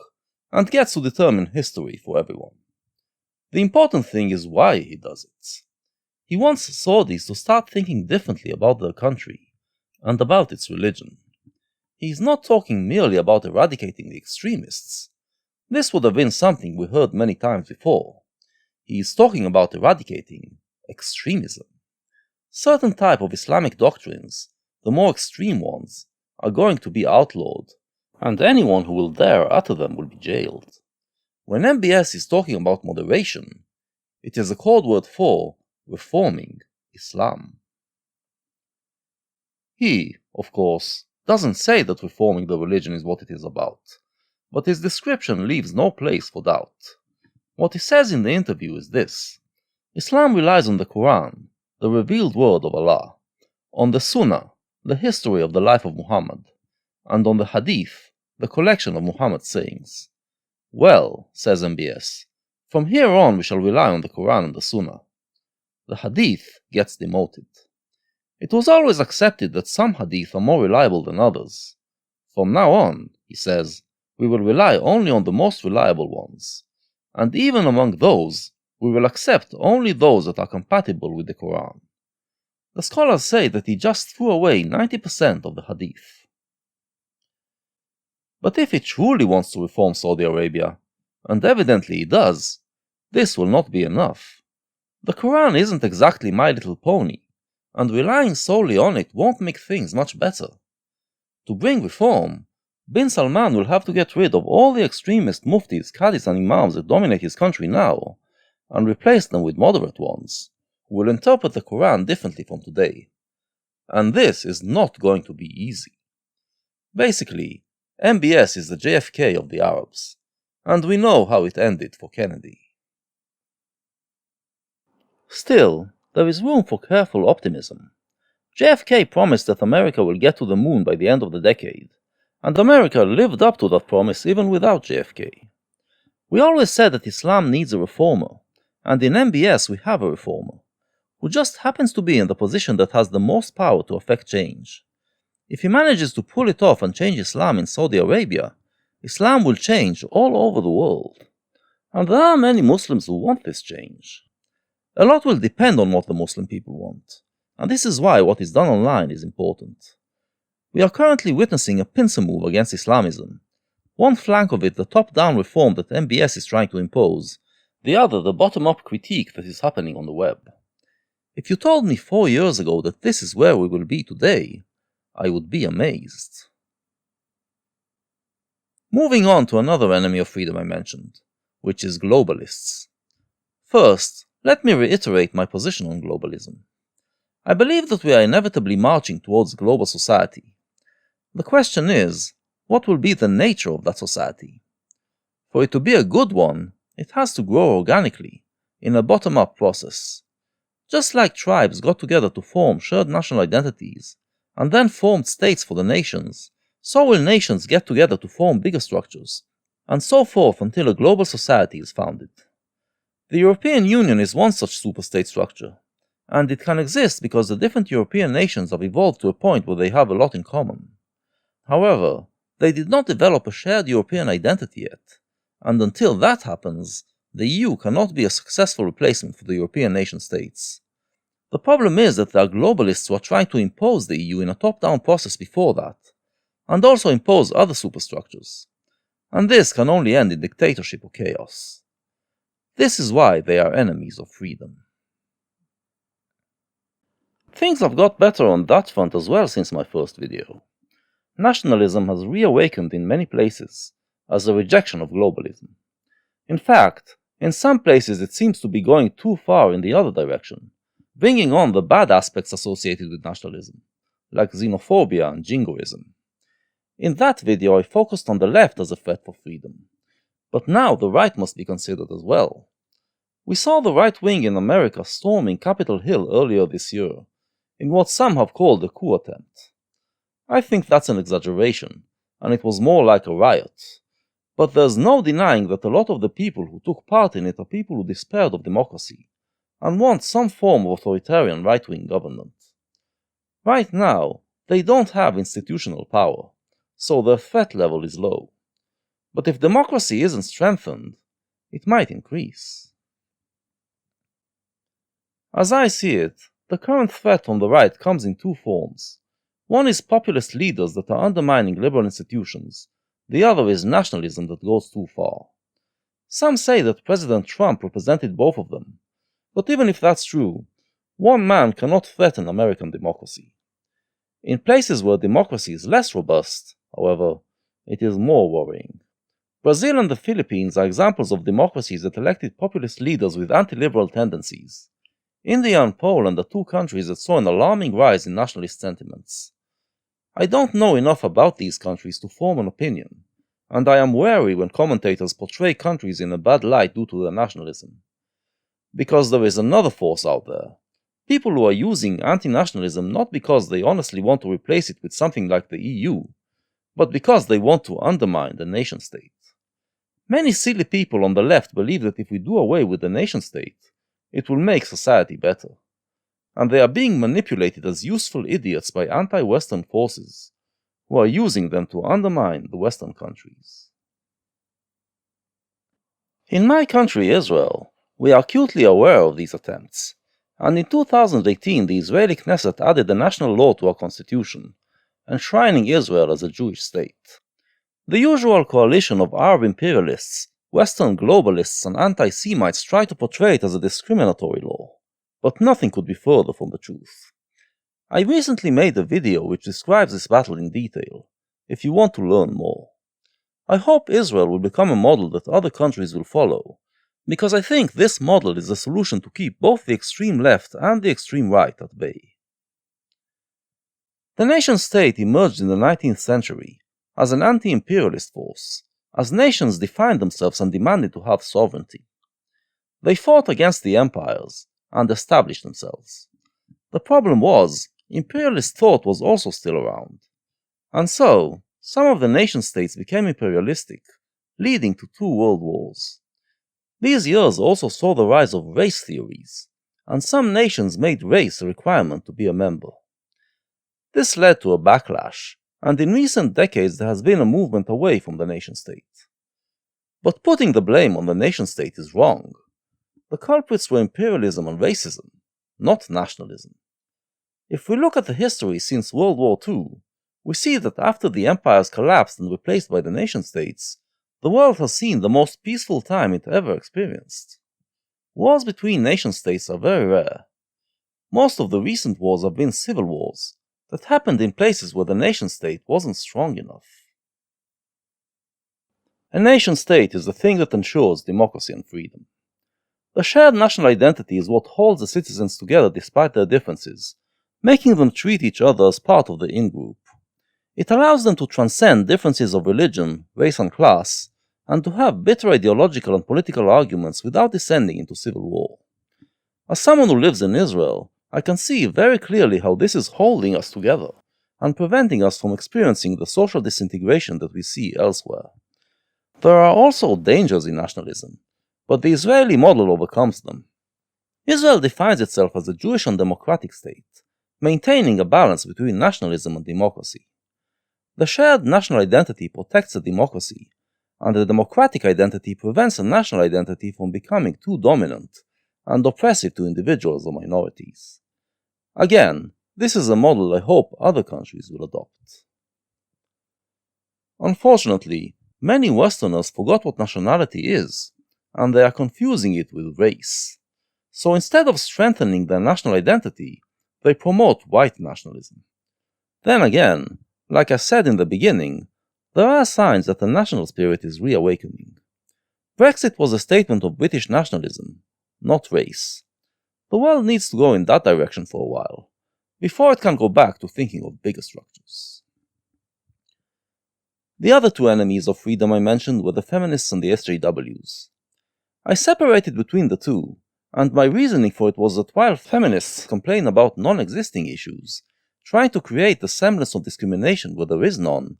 and gets to determine history for everyone. The important thing is why he does it. He wants Saudis to start thinking differently about their country and about its religion. He is not talking merely about eradicating the extremists. This would have been something we heard many times before. He is talking about eradicating extremism. Certain type of Islamic doctrines, the more extreme ones, are going to be outlawed, and anyone who will dare utter them will be jailed. when MBS is talking about moderation, it is a code word for reforming Islam. He, of course, doesn't say that reforming the religion is what it is about, but his description leaves no place for doubt. What he says in the interview is this: Islam relies on the Quran, the revealed word of Allah, on the Sunnah, the history of the life of Muhammad, and on the Hadith, the collection of Muhammad's sayings. Well, says MBS, from here on we shall rely on the Quran and the Sunnah. The Hadith gets demoted. It was always accepted that some Hadith are more reliable than others. From now on, he says, we will rely only on the most reliable ones, and even among those, we will accept only those that are compatible with the Quran. The scholars say that he just threw away 90% of the Hadith. But if he truly wants to reform Saudi Arabia, and evidently he does, this will not be enough. The Quran isn't exactly My Little Pony, and relying solely on it won't make things much better. To bring reform, Bin Salman will have to get rid of all the extremist muftis, qadis and imams that dominate his country now, and replace them with moderate ones, who will interpret the Quran differently from today. And this is not going to be easy. Basically, MBS is the JFK of the Arabs, and we know how it ended for Kennedy. Still, there is room for careful optimism. JFK promised that America will get to the moon by the end of the decade, and America lived up to that promise even without JFK. We always said that Islam needs a reformer, and in MBS we have a reformer, who just happens to be in the position that has the most power to affect change. If he manages to pull it off and change Islam in Saudi Arabia, Islam will change all over the world. And there are many Muslims who want this change. A lot will depend on what the Muslim people want, and this is why what is done online is important. We are currently witnessing a pincer move against Islamism. One flank of it the top-down reform that MBS is trying to impose, the other the bottom-up critique that is happening on the web. If you told me 4 years ago that this is where we will be today, I would be amazed. Moving on to another enemy of freedom I mentioned, which is globalists. First, let me reiterate my position on globalism. I believe that we are inevitably marching towards global society. The question is, what will be the nature of that society? For it to be a good one, it has to grow organically, in a bottom-up process. Just like tribes got together to form shared national identities, and then formed states for the nations, so will nations get together to form bigger structures, and so forth until a global society is founded. The European Union is one such superstate structure, and it can exist because the different European nations have evolved to a point where they have a lot in common. However, they did not develop a shared European identity yet, and until that happens, the EU cannot be a successful replacement for the European nation-states. The problem is that there are globalists who are trying to impose the EU in a top-down process before that, and also impose other superstructures, and this can only end in dictatorship or chaos. This is why they are enemies of freedom. Things have got better on that front as well since my first video. Nationalism has reawakened in many places as a rejection of globalism. In fact, in some places it seems to be going too far in the other direction, bringing on the bad aspects associated with nationalism, like xenophobia and jingoism. In that video I focused on the left as a threat for freedom, but now the right must be considered as well. We saw the right wing in America storming Capitol Hill earlier this year, in what some have called a coup attempt. I think that's an exaggeration, and it was more like a riot. But there's no denying that a lot of the people who took part in it are people who despaired of democracy, and want some form of authoritarian right-wing government. Right now, they don't have institutional power, so their threat level is low. But if democracy isn't strengthened, it might increase. As I see it, the current threat from the right comes in two forms. One is populist leaders that are undermining liberal institutions, the other is nationalism that goes too far. Some say that President Trump represented both of them, but even if that's true, one man cannot threaten American democracy. In places where democracy is less robust, however, it is more worrying. Brazil and the Philippines are examples of democracies that elected populist leaders with anti-liberal tendencies. India and Poland are two countries that saw an alarming rise in nationalist sentiments. I don't know enough about these countries to form an opinion, and I am wary when commentators portray countries in a bad light due to their nationalism. Because there is another force out there. People who are using anti-nationalism not because they honestly want to replace it with something like the EU, but because they want to undermine the nation-state. Many silly people on the left believe that if we do away with the nation-state, it will make society better. And they are being manipulated as useful idiots by anti-Western forces, who are using them to undermine the Western countries. In my country, Israel, we are acutely aware of these attempts, and in 2018 the Israeli Knesset added a national law to our constitution, enshrining Israel as a Jewish state. The usual coalition of Arab imperialists, Western globalists, and anti-Semites try to portray it as a discriminatory law, but nothing could be further from the truth. I recently made a video which describes this battle in detail, if you want to learn more. I hope Israel will become a model that other countries will follow, because I think this model is the solution to keep both the extreme left and the extreme right at bay. The nation-state emerged in the 19th century as an anti-imperialist force, as nations defined themselves and demanded to have sovereignty. They fought against the empires and established themselves. The problem was, imperialist thought was also still around, and so some of the nation-states became imperialistic, leading to 2 world wars. These years also saw the rise of race theories, and some nations made race a requirement to be a member. This led to a backlash, and in recent decades there has been a movement away from the nation-state. But putting the blame on the nation-state is wrong. The culprits were imperialism and racism, not nationalism. If we look at the history since World War II, we see that after the empires collapsed and replaced by the nation-states, the world has seen the most peaceful time it ever experienced. Wars between nation-states are very rare. Most of the recent wars have been civil wars that happened in places where the nation-state wasn't strong enough. A nation-state is the thing that ensures democracy and freedom. The shared national identity is what holds the citizens together despite their differences, making them treat each other as part of the in-group. It allows them to transcend differences of religion, race and class, and to have bitter ideological and political arguments without descending into civil war. As someone who lives in Israel, I can see very clearly how this is holding us together, and preventing us from experiencing the social disintegration that we see elsewhere. There are also dangers in nationalism, but the Israeli model overcomes them. Israel defines itself as a Jewish and democratic state, maintaining a balance between nationalism and democracy. The shared national identity protects the democracy, and the democratic identity prevents a national identity from becoming too dominant and oppressive to individuals or minorities. Again, this is a model I hope other countries will adopt. Unfortunately, many Westerners forgot what nationality is, and they are confusing it with race. So instead of strengthening their national identity, they promote white nationalism. Then again, like I said in the beginning, there are signs that the national spirit is reawakening. Brexit was a statement of British nationalism, not race. The world needs to go in that direction for a while, before it can go back to thinking of bigger structures. The other 2 enemies of freedom I mentioned were the feminists and the SJWs. I separated between the 2, and my reasoning for it was that while feminists complain about non-existing issues, trying to create the semblance of discrimination where there is none,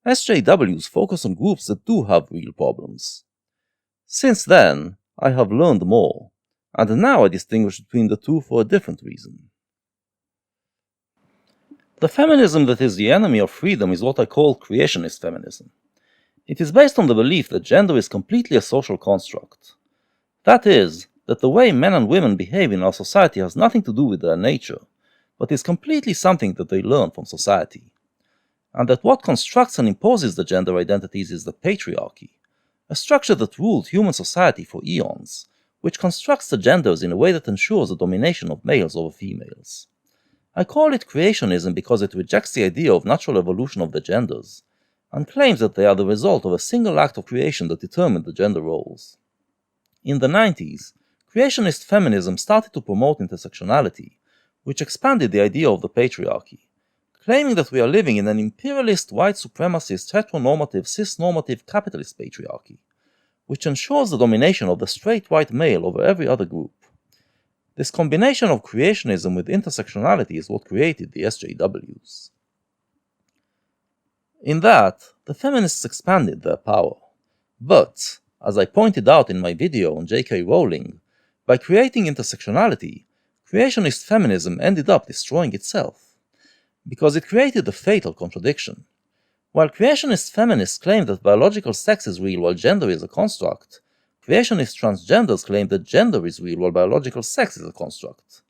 SJWs focus on groups that do have real problems. Since then, I have learned more, and now I distinguish between the 2 for a different reason. The feminism that is the enemy of freedom is what I call Creationist Feminism. It is based on the belief that gender is completely a social construct. That is, that the way men and women behave in our society has nothing to do with their nature, but is completely something that they learn from society. And that what constructs and imposes the gender identities is the patriarchy, a structure that ruled human society for eons, which constructs the genders in a way that ensures the domination of males over females. I call it creationism because it rejects the idea of natural evolution of the genders, and claims that they are the result of a single act of creation that determined the gender roles. In the 90s, Creationist Feminism started to promote intersectionality, which expanded the idea of the patriarchy, claiming that we are living in an imperialist, white supremacist, heteronormative, cis-normative capitalist patriarchy, which ensures the domination of the straight white male over every other group. This combination of creationism with intersectionality is what created the SJWs. In that, the feminists expanded their power. But, as I pointed out in my video on J.K. Rowling, by creating intersectionality, creationist feminism ended up destroying itself, because it created a fatal contradiction. While creationist feminists claim that biological sex is real while gender is a construct, creationist transgenders claim that gender is real while biological sex is a construct.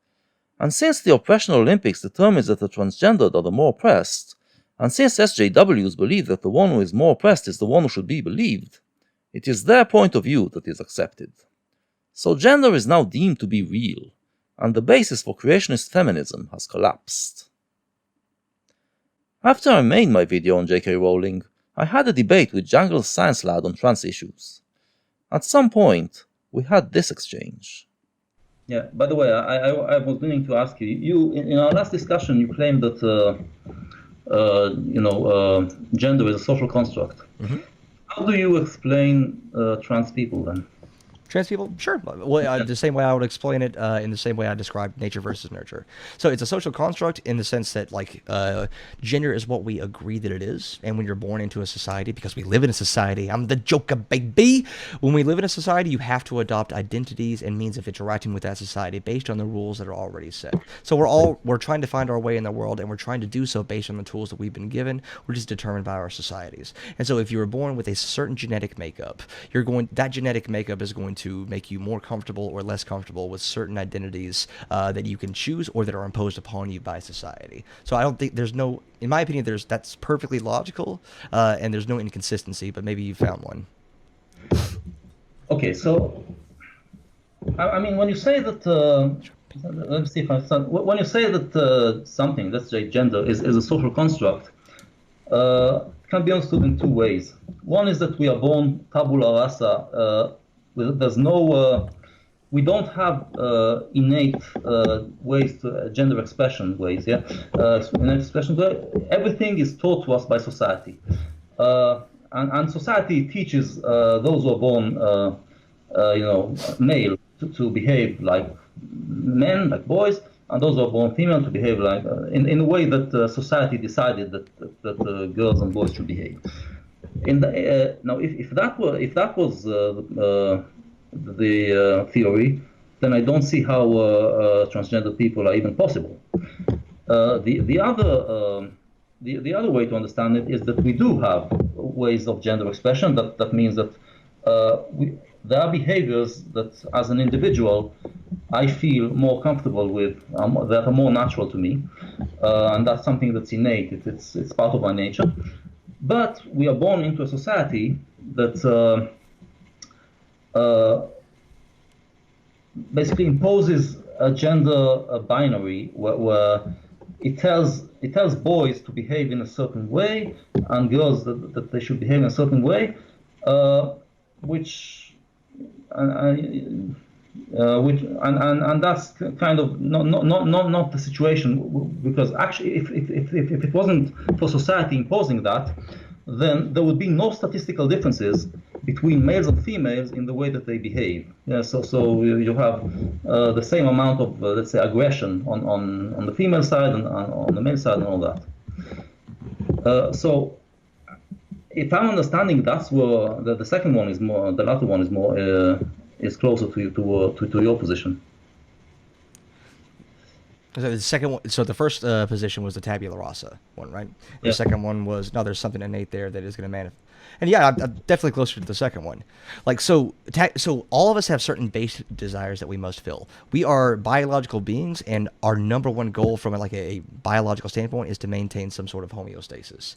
And since the oppression Olympics determines that the transgendered are the more oppressed, and since SJWs believe that the one who is more oppressed is the one who should be believed, it is their point of view that is accepted. So gender is now deemed to be real, and the basis for creationist feminism has collapsed. After I made my video on J.K. Rowling, I had a debate with Jangle's science lad on trans issues. At some point, we had this exchange. Yeah, by the way, I was meaning to ask you, in our last discussion, you claimed that, gender is a social construct. Mm-hmm. How do you explain trans people then? Trans people? Sure. Well, the same way I would explain it in the same way I described nature versus nurture. So it's a social construct in the sense that, like, gender is what we agree that it is. And when you're born into a society, because we live in a society, I'm the joker, baby. When we live in a society, you have to adopt identities and means of interacting with that society based on the rules that are already set. So we're trying to find our way in the world, and we're trying to do so based on the tools that we've been given, which is determined by our societies. And so if you were born with a certain genetic makeup, that genetic makeup is going to make you more comfortable or less comfortable with certain identities that you can choose or that are imposed upon you by society. So I don't think in my opinion, that's perfectly logical, and there's no inconsistency, but maybe you found one. Okay, so, I mean, when you say that, let me see if I understand. When you say that something, let's say gender, is a social construct, can be understood in two ways. One is that we are born tabula rasa. There's no, we don't have innate ways to gender expression ways. Yeah, innate expression. Everything is taught to us by society, and society teaches those who are born, male to behave like men, like boys, and those who are born female to behave like in a way that society decided that girls and boys should behave. Now, if that was the theory, then I don't see how transgender people are even possible. The other way to understand it is that we do have ways of gender expression. That means that there are behaviors that, as an individual, I feel more comfortable with, that are more natural to me, and that's something that's innate. It's part of my nature. But we are born into a society that basically imposes a gender binary where it tells boys to behave in a certain way and girls that they should behave in a certain way, and that's kind of not the situation, because actually if it wasn't for society imposing that, then there would be no statistical differences between males and females in the way that they behave. Yeah, so you have the same amount of let's say aggression on the female side and on the male side and all that. So if I'm understanding, that's where the second one is more, the latter one is more is closer to your position. So the second one, so the first position was the tabula rasa one, right? The second one was, no, there's something innate there that is going to manifest. And yeah, I'm definitely closer to the second one. Like, so all of us have certain base desires that we must fill. We are biological beings, and our number one goal from like a biological standpoint is to maintain some sort of homeostasis.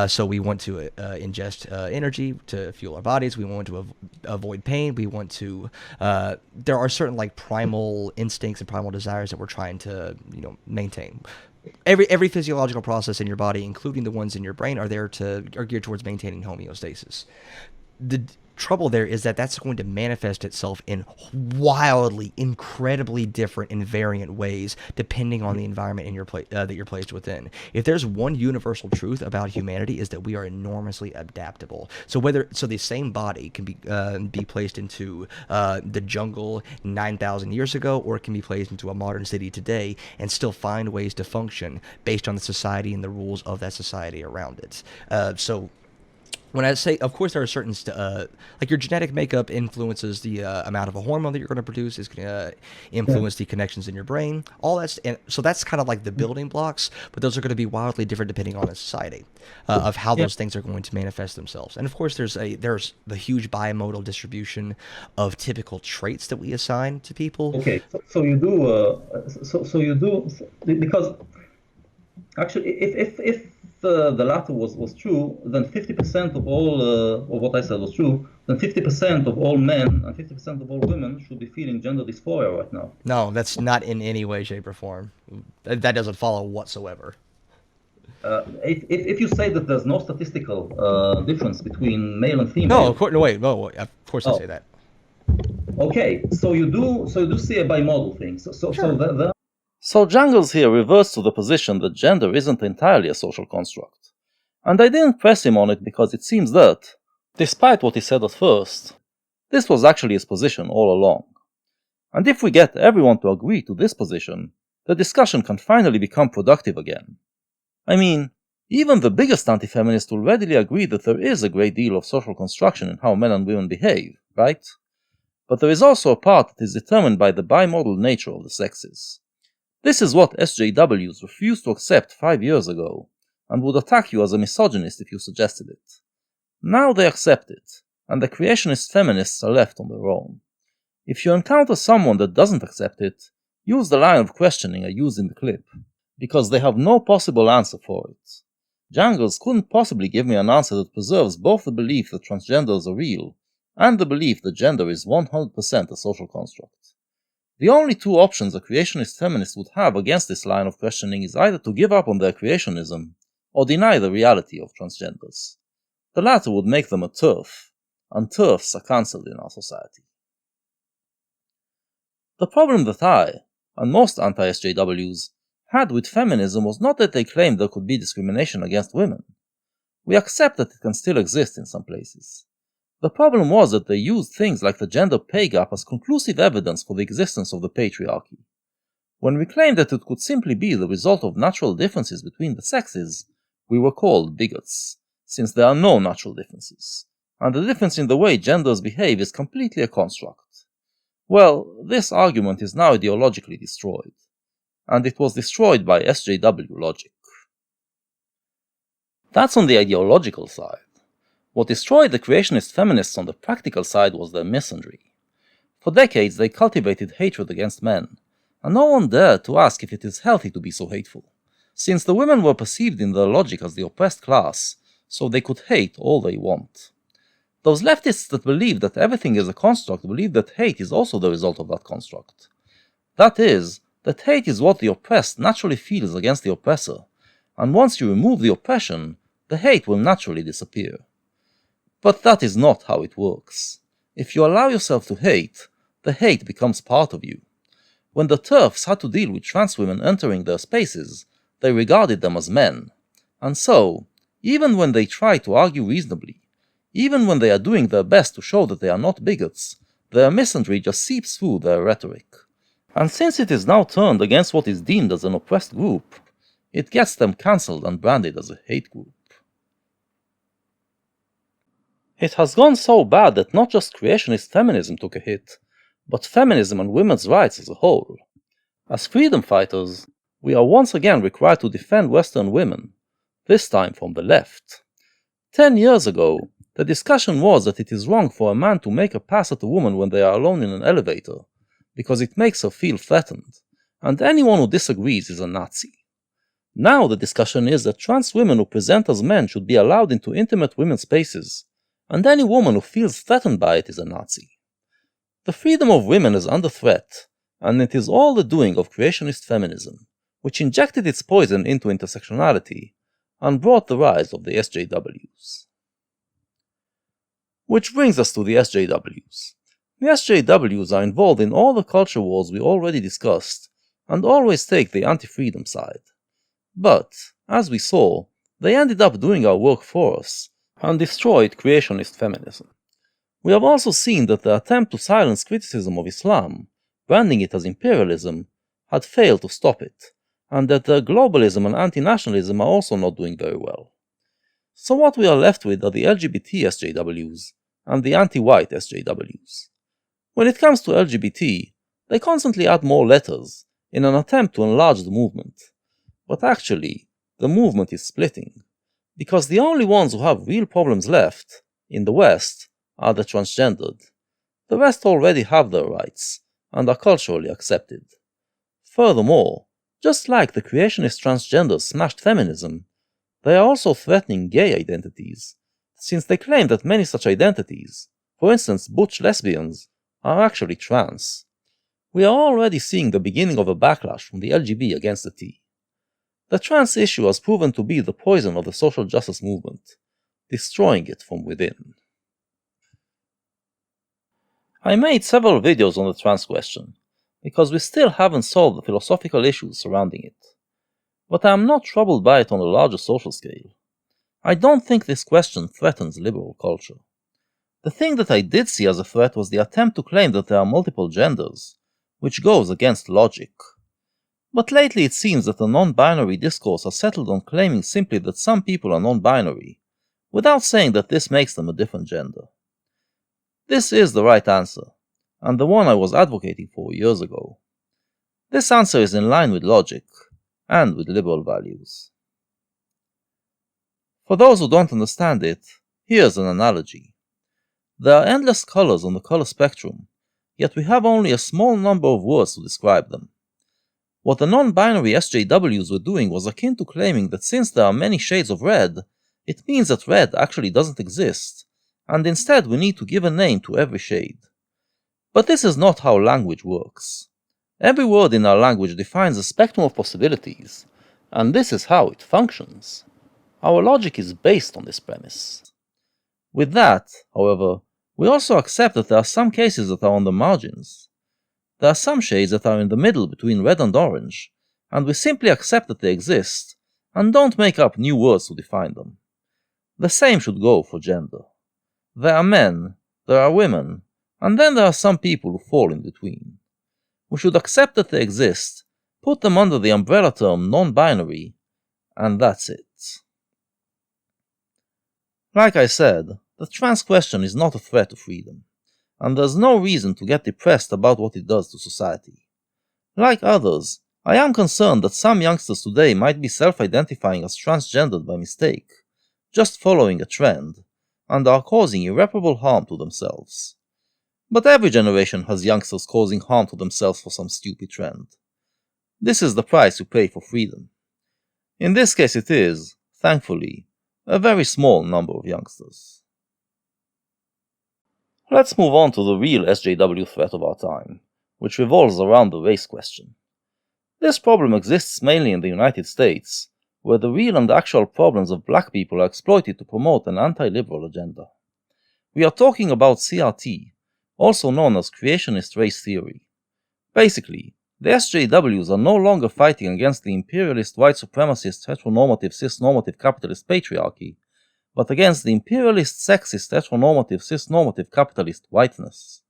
So we want to ingest energy to fuel our bodies. We want to avoid pain. We want to, there are certain like primal instincts and primal desires that we're trying to, maintain. every physiological process in your body, including the ones in your brain, are geared towards maintaining homeostasis. The trouble there is that that's going to manifest itself in wildly, incredibly different and variant ways depending on the environment in your that you're placed within. If there's one universal truth about humanity, is that we are enormously adaptable. So the same body can be placed into the jungle 9,000 years ago, or it can be placed into a modern city today and still find ways to function based on the society and the rules of that society around it. So when I say, of course, there are certain, like your genetic makeup influences the amount of a hormone that you're going to produce, is going to influence the connections in your brain, all that's, and so that's kind of like the building blocks, but those are going to be wildly different depending on the society of how those things are going to manifest themselves. And of course, there's the huge bimodal distribution of typical traits that we assign to people. Okay, so you do, because actually, if the latter was true, then 50% of all of what I said was true, then 50% of all men and 50% of all women should be feeling gender dysphoria right now. No, that's not in any way, shape, or form. That doesn't follow whatsoever. If you say that there's no statistical difference between male and female... No, of course, no, wait, no, of course I say that. Okay, so you do see a bimodal thing. So Jungles here reverts to the position that gender isn't entirely a social construct. And I didn't press him on it because it seems that, despite what he said at first, this was actually his position all along. And if we get everyone to agree to this position, the discussion can finally become productive again. I mean, even the biggest anti-feminist will readily agree that there is a great deal of social construction in how men and women behave, right? But there is also a part that is determined by the bimodal nature of the sexes. This is what SJWs refused to accept 5 years ago, and would attack you as a misogynist if you suggested it. Now they accept it, and the creationist feminists are left on their own. If you encounter someone that doesn't accept it, use the line of questioning I used in the clip, because they have no possible answer for it. Jungles couldn't possibly give me an answer that preserves both the belief that transgenders are real, and the belief that gender is 100% a social construct. The only two options a creationist feminist would have against this line of questioning is either to give up on their creationism, or deny the reality of transgenders. The latter would make them a TERF, and TERFs are cancelled in our society. The problem that I, and most anti-SJWs, had with feminism was not that they claimed there could be discrimination against women. We accept that it can still exist in some places. The problem was that they used things like the gender pay gap as conclusive evidence for the existence of the patriarchy. When we claimed that it could simply be the result of natural differences between the sexes, we were called bigots, since there are no natural differences, and the difference in the way genders behave is completely a construct. Well, this argument is now ideologically destroyed, and it was destroyed by SJW logic. That's on the ideological side. What destroyed the creationist feminists on the practical side was their misandry. For decades they cultivated hatred against men, and no one dared to ask if it is healthy to be so hateful, since the women were perceived in their logic as the oppressed class, so they could hate all they want. Those leftists that believe that everything is a construct believe that hate is also the result of that construct. That is, that hate is what the oppressed naturally feels against the oppressor, and once you remove the oppression, the hate will naturally disappear. But that is not how it works. If you allow yourself to hate, the hate becomes part of you. When the TERFs had to deal with trans women entering their spaces, they regarded them as men. And so, even when they try to argue reasonably, even when they are doing their best to show that they are not bigots, their misandry just seeps through their rhetoric. And since it is now turned against what is deemed as an oppressed group, it gets them cancelled and branded as a hate group. It has gone so bad that not just creationist feminism took a hit, but feminism and women's rights as a whole. As freedom fighters, we are once again required to defend Western women, this time from the left. 10 years ago, the discussion was that it is wrong for a man to make a pass at a woman when they are alone in an elevator, because it makes her feel threatened, and anyone who disagrees is a Nazi. Now the discussion is that trans women who present as men should be allowed into intimate women's spaces, and any woman who feels threatened by it is a Nazi. The freedom of women is under threat, and it is all the doing of creationist feminism, which injected its poison into intersectionality and brought the rise of the SJWs. Which brings us to the SJWs. The SJWs are involved in all the culture wars we already discussed and always take the anti-freedom side. But, as we saw, they ended up doing our work for us and destroyed creationist feminism. We have also seen that the attempt to silence criticism of Islam, branding it as imperialism, had failed to stop it, and that the globalism and anti-nationalism are also not doing very well. So what we are left with are the LGBT SJWs and the anti-white SJWs. When it comes to LGBT, they constantly add more letters in an attempt to enlarge the movement. But actually, the movement is splitting, because the only ones who have real problems left, in the West, are the transgendered. The rest already have their rights, and are culturally accepted. Furthermore, just like the creationist transgenders smashed feminism, they are also threatening gay identities, since they claim that many such identities, for instance butch lesbians, are actually trans. We are already seeing the beginning of a backlash from the LGB against the T. The trans issue has proven to be the poison of the social justice movement, destroying it from within. I made several videos on the trans question, because we still haven't solved the philosophical issues surrounding it. But I am not troubled by it on a larger social scale. I don't think this question threatens liberal culture. The thing that I did see as a threat was the attempt to claim that there are multiple genders, which goes against logic. But lately it seems that the non-binary discourse has settled on claiming simply that some people are non-binary, without saying that this makes them a different gender. This is the right answer, and the one I was advocating for years ago. This answer is in line with logic, and with liberal values. For those who don't understand it, here's an analogy. There are endless colors on the color spectrum, yet we have only a small number of words to describe them. What the non-binary SJWs were doing was akin to claiming that since there are many shades of red, it means that red actually doesn't exist, and instead we need to give a name to every shade. But this is not how language works. Every word in our language defines a spectrum of possibilities, and this is how it functions. Our logic is based on this premise. With that, however, we also accept that there are some cases that are on the margins. There are some shades that are in the middle between red and orange, and we simply accept that they exist, and don't make up new words to define them. The same should go for gender. There are men, there are women, and then there are some people who fall in between. We should accept that they exist, put them under the umbrella term non-binary, and that's it. Like I said, the trans question is not a threat to freedom, and there's no reason to get depressed about what it does to society. Like others, I am concerned that some youngsters today might be self-identifying as transgendered by mistake, just following a trend, and are causing irreparable harm to themselves. But every generation has youngsters causing harm to themselves for some stupid trend. This is the price you pay for freedom. In this case it is, thankfully, a very small number of youngsters. Let's move on to the real SJW threat of our time, which revolves around the race question. This problem exists mainly in the United States, where the real and actual problems of black people are exploited to promote an anti-liberal agenda. We are talking about CRT, also known as creationist race theory. Basically, the SJWs are no longer fighting against the imperialist white supremacist heteronormative cis-normative capitalist patriarchy, but against the imperialist sexist heteronormative cis-normative capitalist whiteness.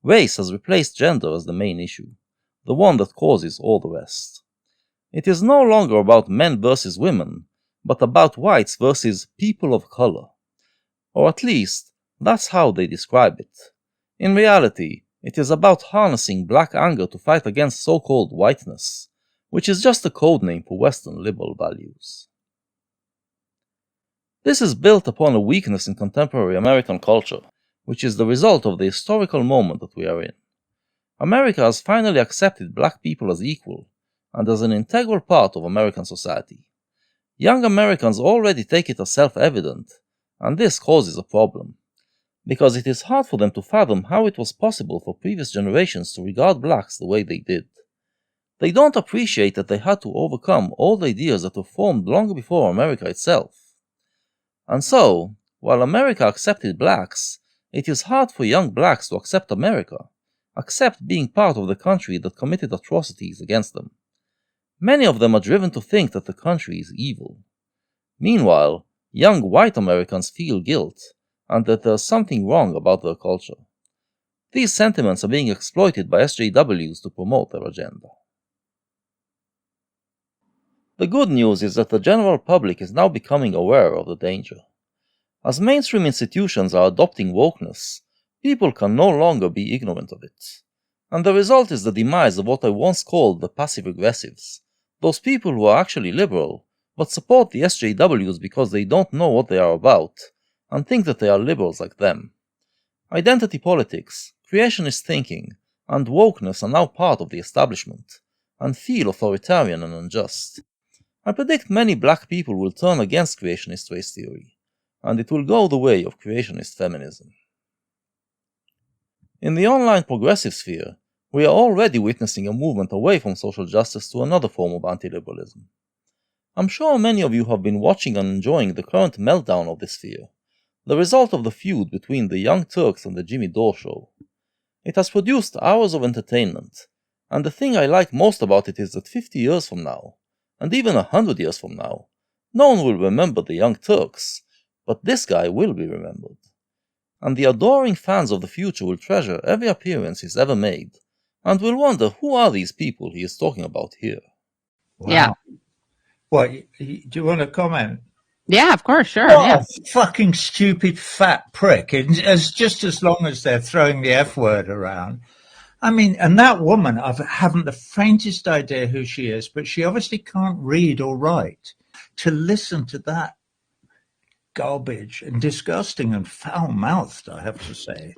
Race has replaced gender as the main issue, the one that causes all the rest. It is no longer about men versus women, but about whites versus people of color. Or at least, that's how they describe it. In reality, it is about harnessing black anger to fight against so-called whiteness, which is just a code name for Western liberal values. This is built upon a weakness in contemporary American culture, which is the result of the historical moment that we are in. America has finally accepted black people as equal, and as an integral part of American society. Young Americans already take it as self-evident, and this causes a problem, because it is hard for them to fathom how it was possible for previous generations to regard blacks the way they did. They don't appreciate that they had to overcome old ideas that were formed long before America itself. And so, while America accepted blacks, it is hard for young blacks to accept America, accept being part of the country that committed atrocities against them. Many of them are driven to think that the country is evil. Meanwhile, young white Americans feel guilt, and that there's something wrong about their culture. These sentiments are being exploited by SJWs to promote their agenda. The good news is that the general public is now becoming aware of the danger. As mainstream institutions are adopting wokeness, people can no longer be ignorant of it. And the result is the demise of what I once called the passive-aggressives, those people who are actually liberal, but support the SJWs because they don't know what they are about, and think that they are liberals like them. Identity politics, creationist thinking, and wokeness are now part of the establishment, and feel authoritarian and unjust. I predict many black people will turn against creationist race theory, and it will go the way of creationist feminism. In the online progressive sphere, we are already witnessing a movement away from social justice to another form of anti-liberalism. I'm sure many of you have been watching and enjoying the current meltdown of this sphere, the result of the feud between the Young Turks and the Jimmy Dore show. It has produced hours of entertainment, and the thing I like most about it is that 50 years from now, and even 100 years from now, no one will remember the Young Turks, but this guy will be remembered. And the adoring fans of the future will treasure every appearance he's ever made, and will wonder who are these people he is talking about here. Wow. Yeah. What, do you want to comment? Yeah, of course, sure. What a fucking stupid fat prick. Just as long as they're throwing the F word around. I mean, and that woman, I haven't the faintest idea who she is, but she obviously can't read or write. To listen to that garbage and disgusting and foul-mouthed, I have to say.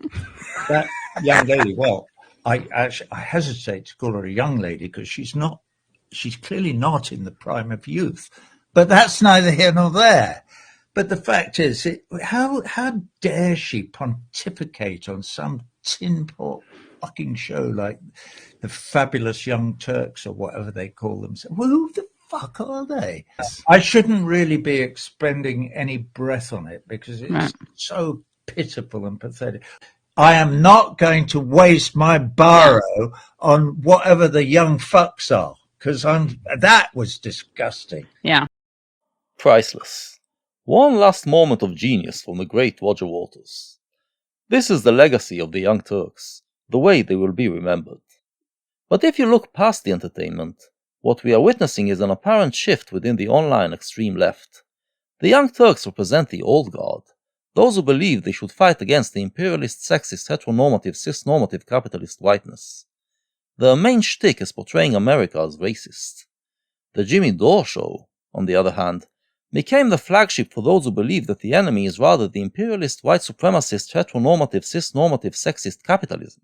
That young lady, well, I hesitate to call her a young lady because she's clearly not in the prime of youth. But that's neither here nor there. But the fact is, how dare she pontificate on some tin pot fucking show like the Fabulous Young Turks or whatever they call themselves? Well, who the fuck are they? I shouldn't really be expending any breath on it because it's so pitiful and pathetic. I am not going to waste my borrow on whatever the young fucks are because that was disgusting. Yeah. Priceless. One last moment of genius from the great Roger Waters. This is the legacy of the Young Turks, the way they will be remembered. But if you look past the entertainment, what we are witnessing is an apparent shift within the online extreme left. The Young Turks represent the old guard, those who believe they should fight against the imperialist, sexist, heteronormative, cis-normative capitalist whiteness. Their main shtick is portraying America as racist. The Jimmy Dore show, on the other hand, became the flagship for those who believe that the enemy is rather the imperialist, white supremacist, heteronormative, cis-normative, sexist capitalism.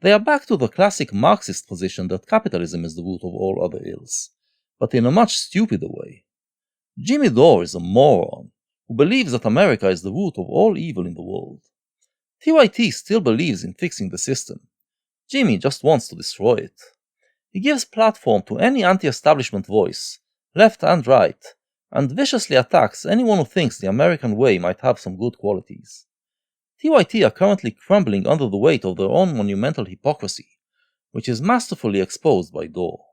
They are back to the classic Marxist position that capitalism is the root of all other ills, but in a much stupider way. Jimmy Dore is a moron who believes that America is the root of all evil in the world. TYT still believes in fixing the system. Jimmy just wants to destroy it. He gives platform to any anti-establishment voice, left and right, and viciously attacks anyone who thinks the American way might have some good qualities. TYT are currently crumbling under the weight of their own monumental hypocrisy, which is masterfully exposed by Dore.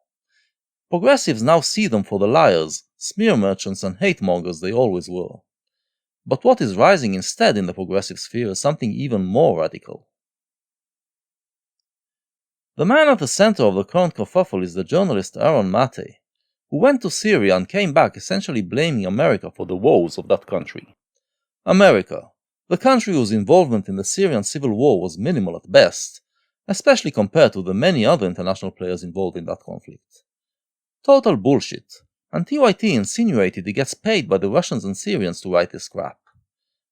Progressives now see them for the liars, smear merchants, and hate mongers they always were. But what is rising instead in the progressive sphere is something even more radical. The man at the center of the current kerfuffle is the journalist Aaron Mate, who went to Syria and came back essentially blaming America for the woes of that country. America, the country whose involvement in the Syrian civil war was minimal at best, especially compared to the many other international players involved in that conflict. Total bullshit, and TYT insinuated he gets paid by the Russians and Syrians to write this crap.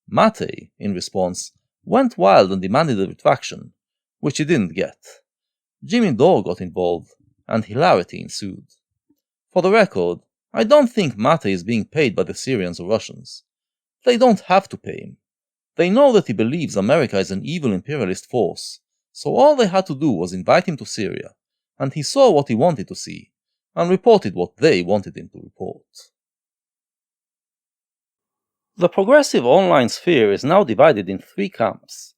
Mate, in response, went wild and demanded a retraction, which he didn't get. Jimmy Dore got involved, and hilarity ensued. For the record, I don't think Mate is being paid by the Syrians or Russians. They don't have to pay him. They know that he believes America is an evil imperialist force, so all they had to do was invite him to Syria, and he saw what he wanted to see, and reported what they wanted him to report. The progressive online sphere is now divided in three camps.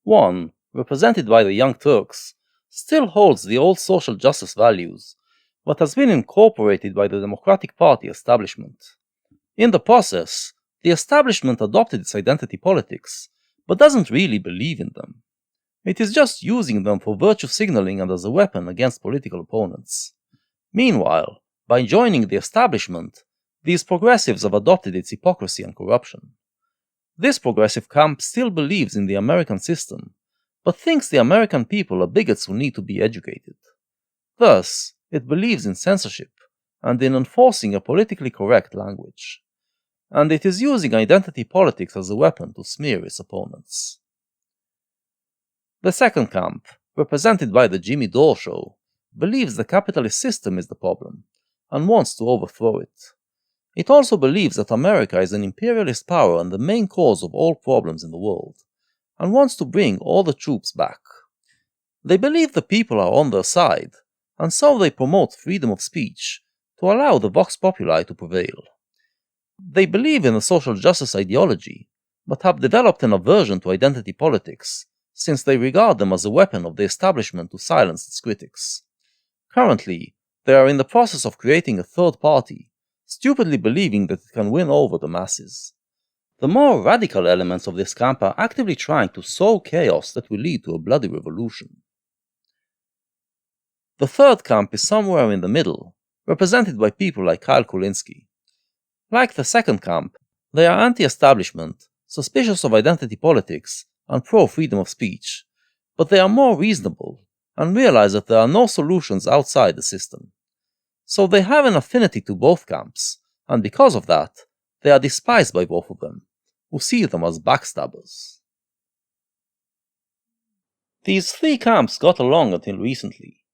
One, represented by the Young Turks, still holds the old social justice values, but has been incorporated by the Democratic Party establishment. In the process, the establishment adopted its identity politics, but doesn't really believe in them. It is just using them for virtue signaling and as a weapon against political opponents. Meanwhile, by joining the establishment, these progressives have adopted its hypocrisy and corruption. This progressive camp still believes in the American system, but thinks the American people are bigots who need to be educated. Thus, it believes in censorship and in enforcing a politically correct language. And it is using identity politics as a weapon to smear its opponents. The second camp, represented by the Jimmy Dore Show, believes the capitalist system is the problem and wants to overthrow it. It also believes that America is an imperialist power and the main cause of all problems in the world, and wants to bring all the troops back. They believe the people are on their side, and so they promote freedom of speech to allow the vox populi to prevail. They believe in a social justice ideology, but have developed an aversion to identity politics, since they regard them as a weapon of the establishment to silence its critics. Currently, they are in the process of creating a third party, stupidly believing that it can win over the masses. The more radical elements of this camp are actively trying to sow chaos that will lead to a bloody revolution. The third camp is somewhere in the middle, represented by people like Kyle Kulinski. Like the second camp, they are anti-establishment, suspicious of identity politics, and pro-freedom of speech, but they are more reasonable and realize that there are no solutions outside the system. So they have an affinity to both camps, and because of that, they are despised by both of them, who see them as backstabbers. These three camps got along until recently.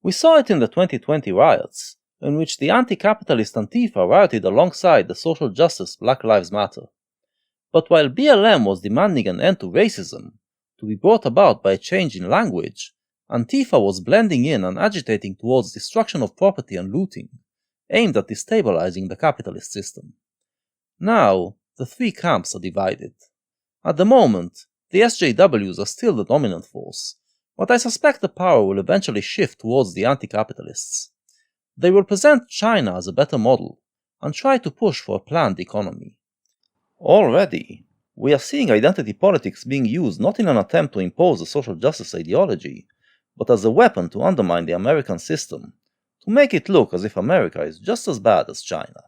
We saw it in the 2020 riots, in which the anti-capitalist Antifa rioted alongside the social justice Black Lives Matter. But while BLM was demanding an end to racism, to be brought about by a change in language, Antifa was blending in and agitating towards destruction of property and looting, aimed at destabilizing the capitalist system. Now, the three camps are divided. At the moment, the SJWs are still the dominant force, but I suspect the power will eventually shift towards the anti-capitalists. They will present China as a better model, and try to push for a planned economy. Already, we are seeing identity politics being used not in an attempt to impose a social justice ideology, but as a weapon to undermine the American system, to make it look as if America is just as bad as China.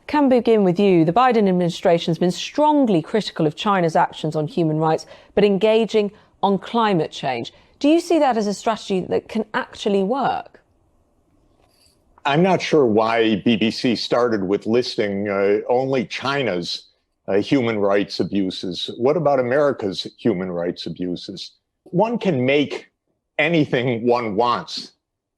Can begin with you. The Biden administration has been strongly critical of China's actions on human rights, but engaging on climate change. Do you see that as a strategy that can actually work? I'm not sure why BBC started with listing only China's human rights abuses. What about America's human rights abuses? One can make anything one wants,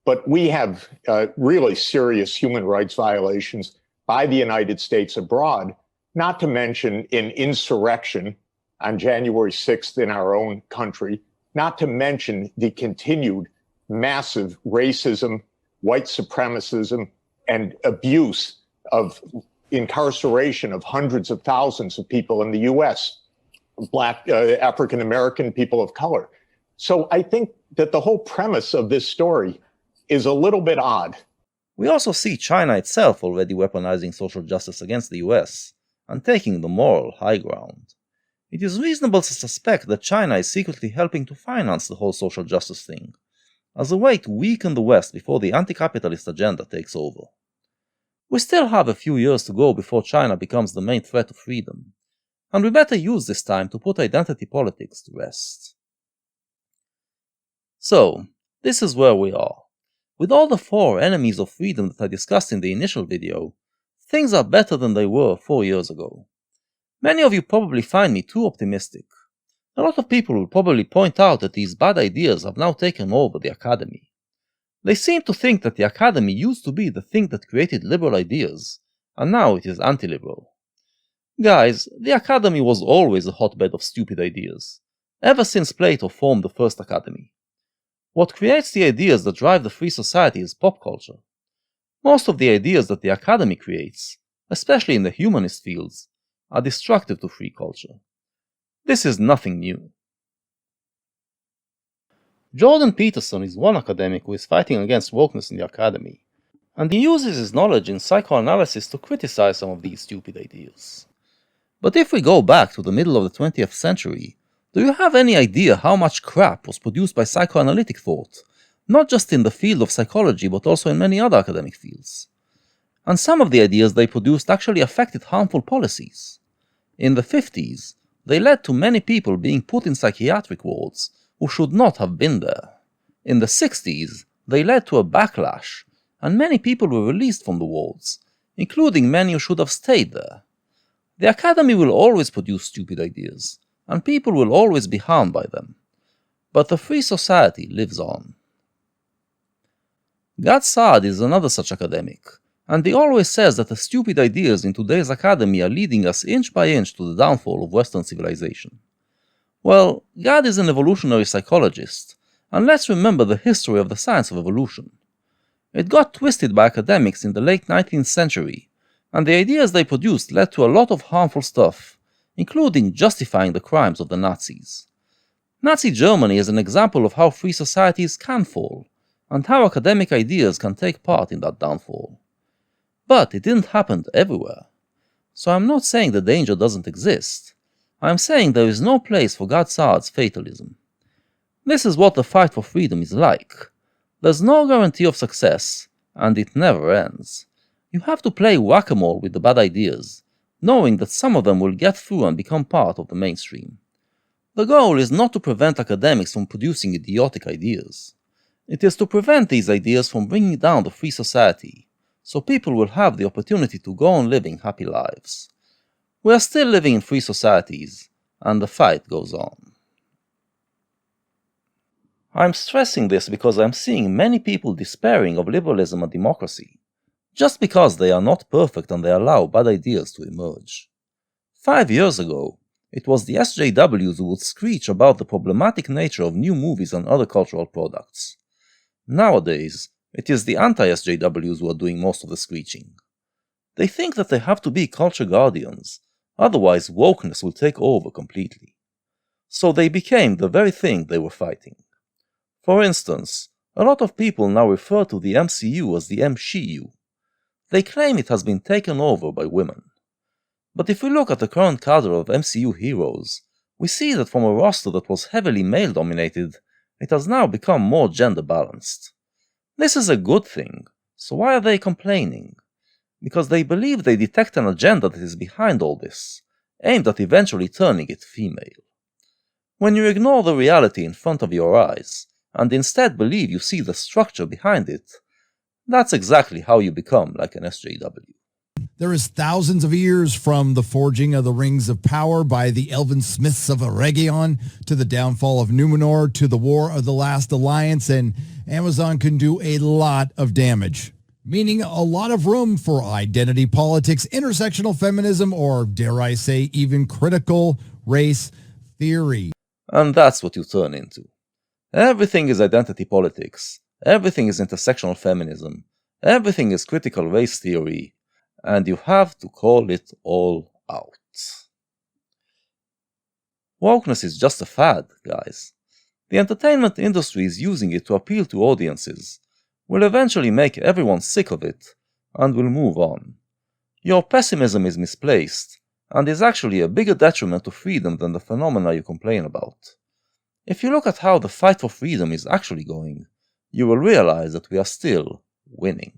but we have really serious human rights violations by the United States abroad, not to mention in insurrection on January 6th in our own country, not to mention the continued massive racism, white supremacism, and abuse of incarceration of hundreds of thousands of people in the US, Black, African American people of color. So I think that the whole premise of this story is a little bit odd. We also see China itself already weaponizing social justice against the US and taking the moral high ground. It is reasonable to suspect that China is secretly helping to finance the whole social justice thing, as a way to weaken the West before the anti-capitalist agenda takes over. We still have a few years to go before China becomes the main threat to freedom, and we better use this time to put identity politics to rest. So, this is where we are. With all the four enemies of freedom that I discussed in the initial video, things are better than they were 4 years ago. Many of you probably find me too optimistic. A lot of people will probably point out that these bad ideas have now taken over the academy. They seem to think that the academy used to be the thing that created liberal ideas, and now it is anti-liberal. Guys, the academy was always a hotbed of stupid ideas, ever since Plato formed the first academy. What creates the ideas that drive the free society is pop culture. Most of the ideas that the academy creates, especially in the humanist fields, are destructive to free culture. This is nothing new. Jordan Peterson is one academic who is fighting against wokeness in the academy, and he uses his knowledge in psychoanalysis to criticize some of these stupid ideas. But if we go back to the middle of the 20th century, do you have any idea how much crap was produced by psychoanalytic thought, not just in the field of psychology but also in many other academic fields? And some of the ideas they produced actually affected harmful policies. In the 50s, they led to many people being put in psychiatric wards who should not have been there. In the 60s, they led to a backlash, and many people were released from the wards, including many who should have stayed there. The academy will always produce stupid ideas, and people will always be harmed by them. But the free society lives on. Gad Saad is another such academic, and he always says that the stupid ideas in today's academy are leading us inch by inch to the downfall of Western civilization. Well, Gad is an evolutionary psychologist, and let's remember the history of the science of evolution. It got twisted by academics in the late 19th century, and the ideas they produced led to a lot of harmful stuff, including justifying the crimes of the Nazis. Nazi Germany is an example of how free societies can fall, and how academic ideas can take part in that downfall. But it didn't happen everywhere. So I'm not saying the danger doesn't exist. I'm saying there is no place for Gad Saad's fatalism. This is what the fight for freedom is like. There's no guarantee of success, and it never ends. You have to play whack-a-mole with the bad ideas, knowing that some of them will get through and become part of the mainstream. The goal is not to prevent academics from producing idiotic ideas. It is to prevent these ideas from bringing down the free society, so people will have the opportunity to go on living happy lives. We are still living in free societies, and the fight goes on. I'm stressing this because I'm seeing many people despairing of liberalism and democracy, just because they are not perfect and they allow bad ideas to emerge. 5 years ago, it was the SJWs who would screech about the problematic nature of new movies and other cultural products. Nowadays, it is the anti-SJWs who are doing most of the screeching. They think that they have to be culture guardians, otherwise wokeness will take over completely. So they became the very thing they were fighting. For instance, a lot of people now refer to the MCU as the MSHU. They claim it has been taken over by women. But if we look at the current cadre of MCU heroes, we see that from a roster that was heavily male-dominated, it has now become more gender-balanced. This is a good thing, so why are they complaining? Because they believe they detect an agenda that is behind all this, aimed at eventually turning it female. When you ignore the reality in front of your eyes, and instead believe you see the structure behind it, that's exactly how you become like an SJW. There is thousands of years from the forging of the Rings of Power by the Elven Smiths of Eregion to the downfall of Numenor to the War of the Last Alliance, and Amazon can do a lot of damage. Meaning a lot of room for identity politics, intersectional feminism, or dare I say even critical race theory. And that's what you turn into. Everything is identity politics, everything is intersectional feminism, everything is critical race theory, and you have to call it all out. Wokeness is just a fad, guys. The entertainment industry is using it to appeal to audiences, will eventually make everyone sick of it, and will move on. Your pessimism is misplaced, and is actually a bigger detriment to freedom than the phenomena you complain about. If you look at how the fight for freedom is actually going, you will realize that we are still winning.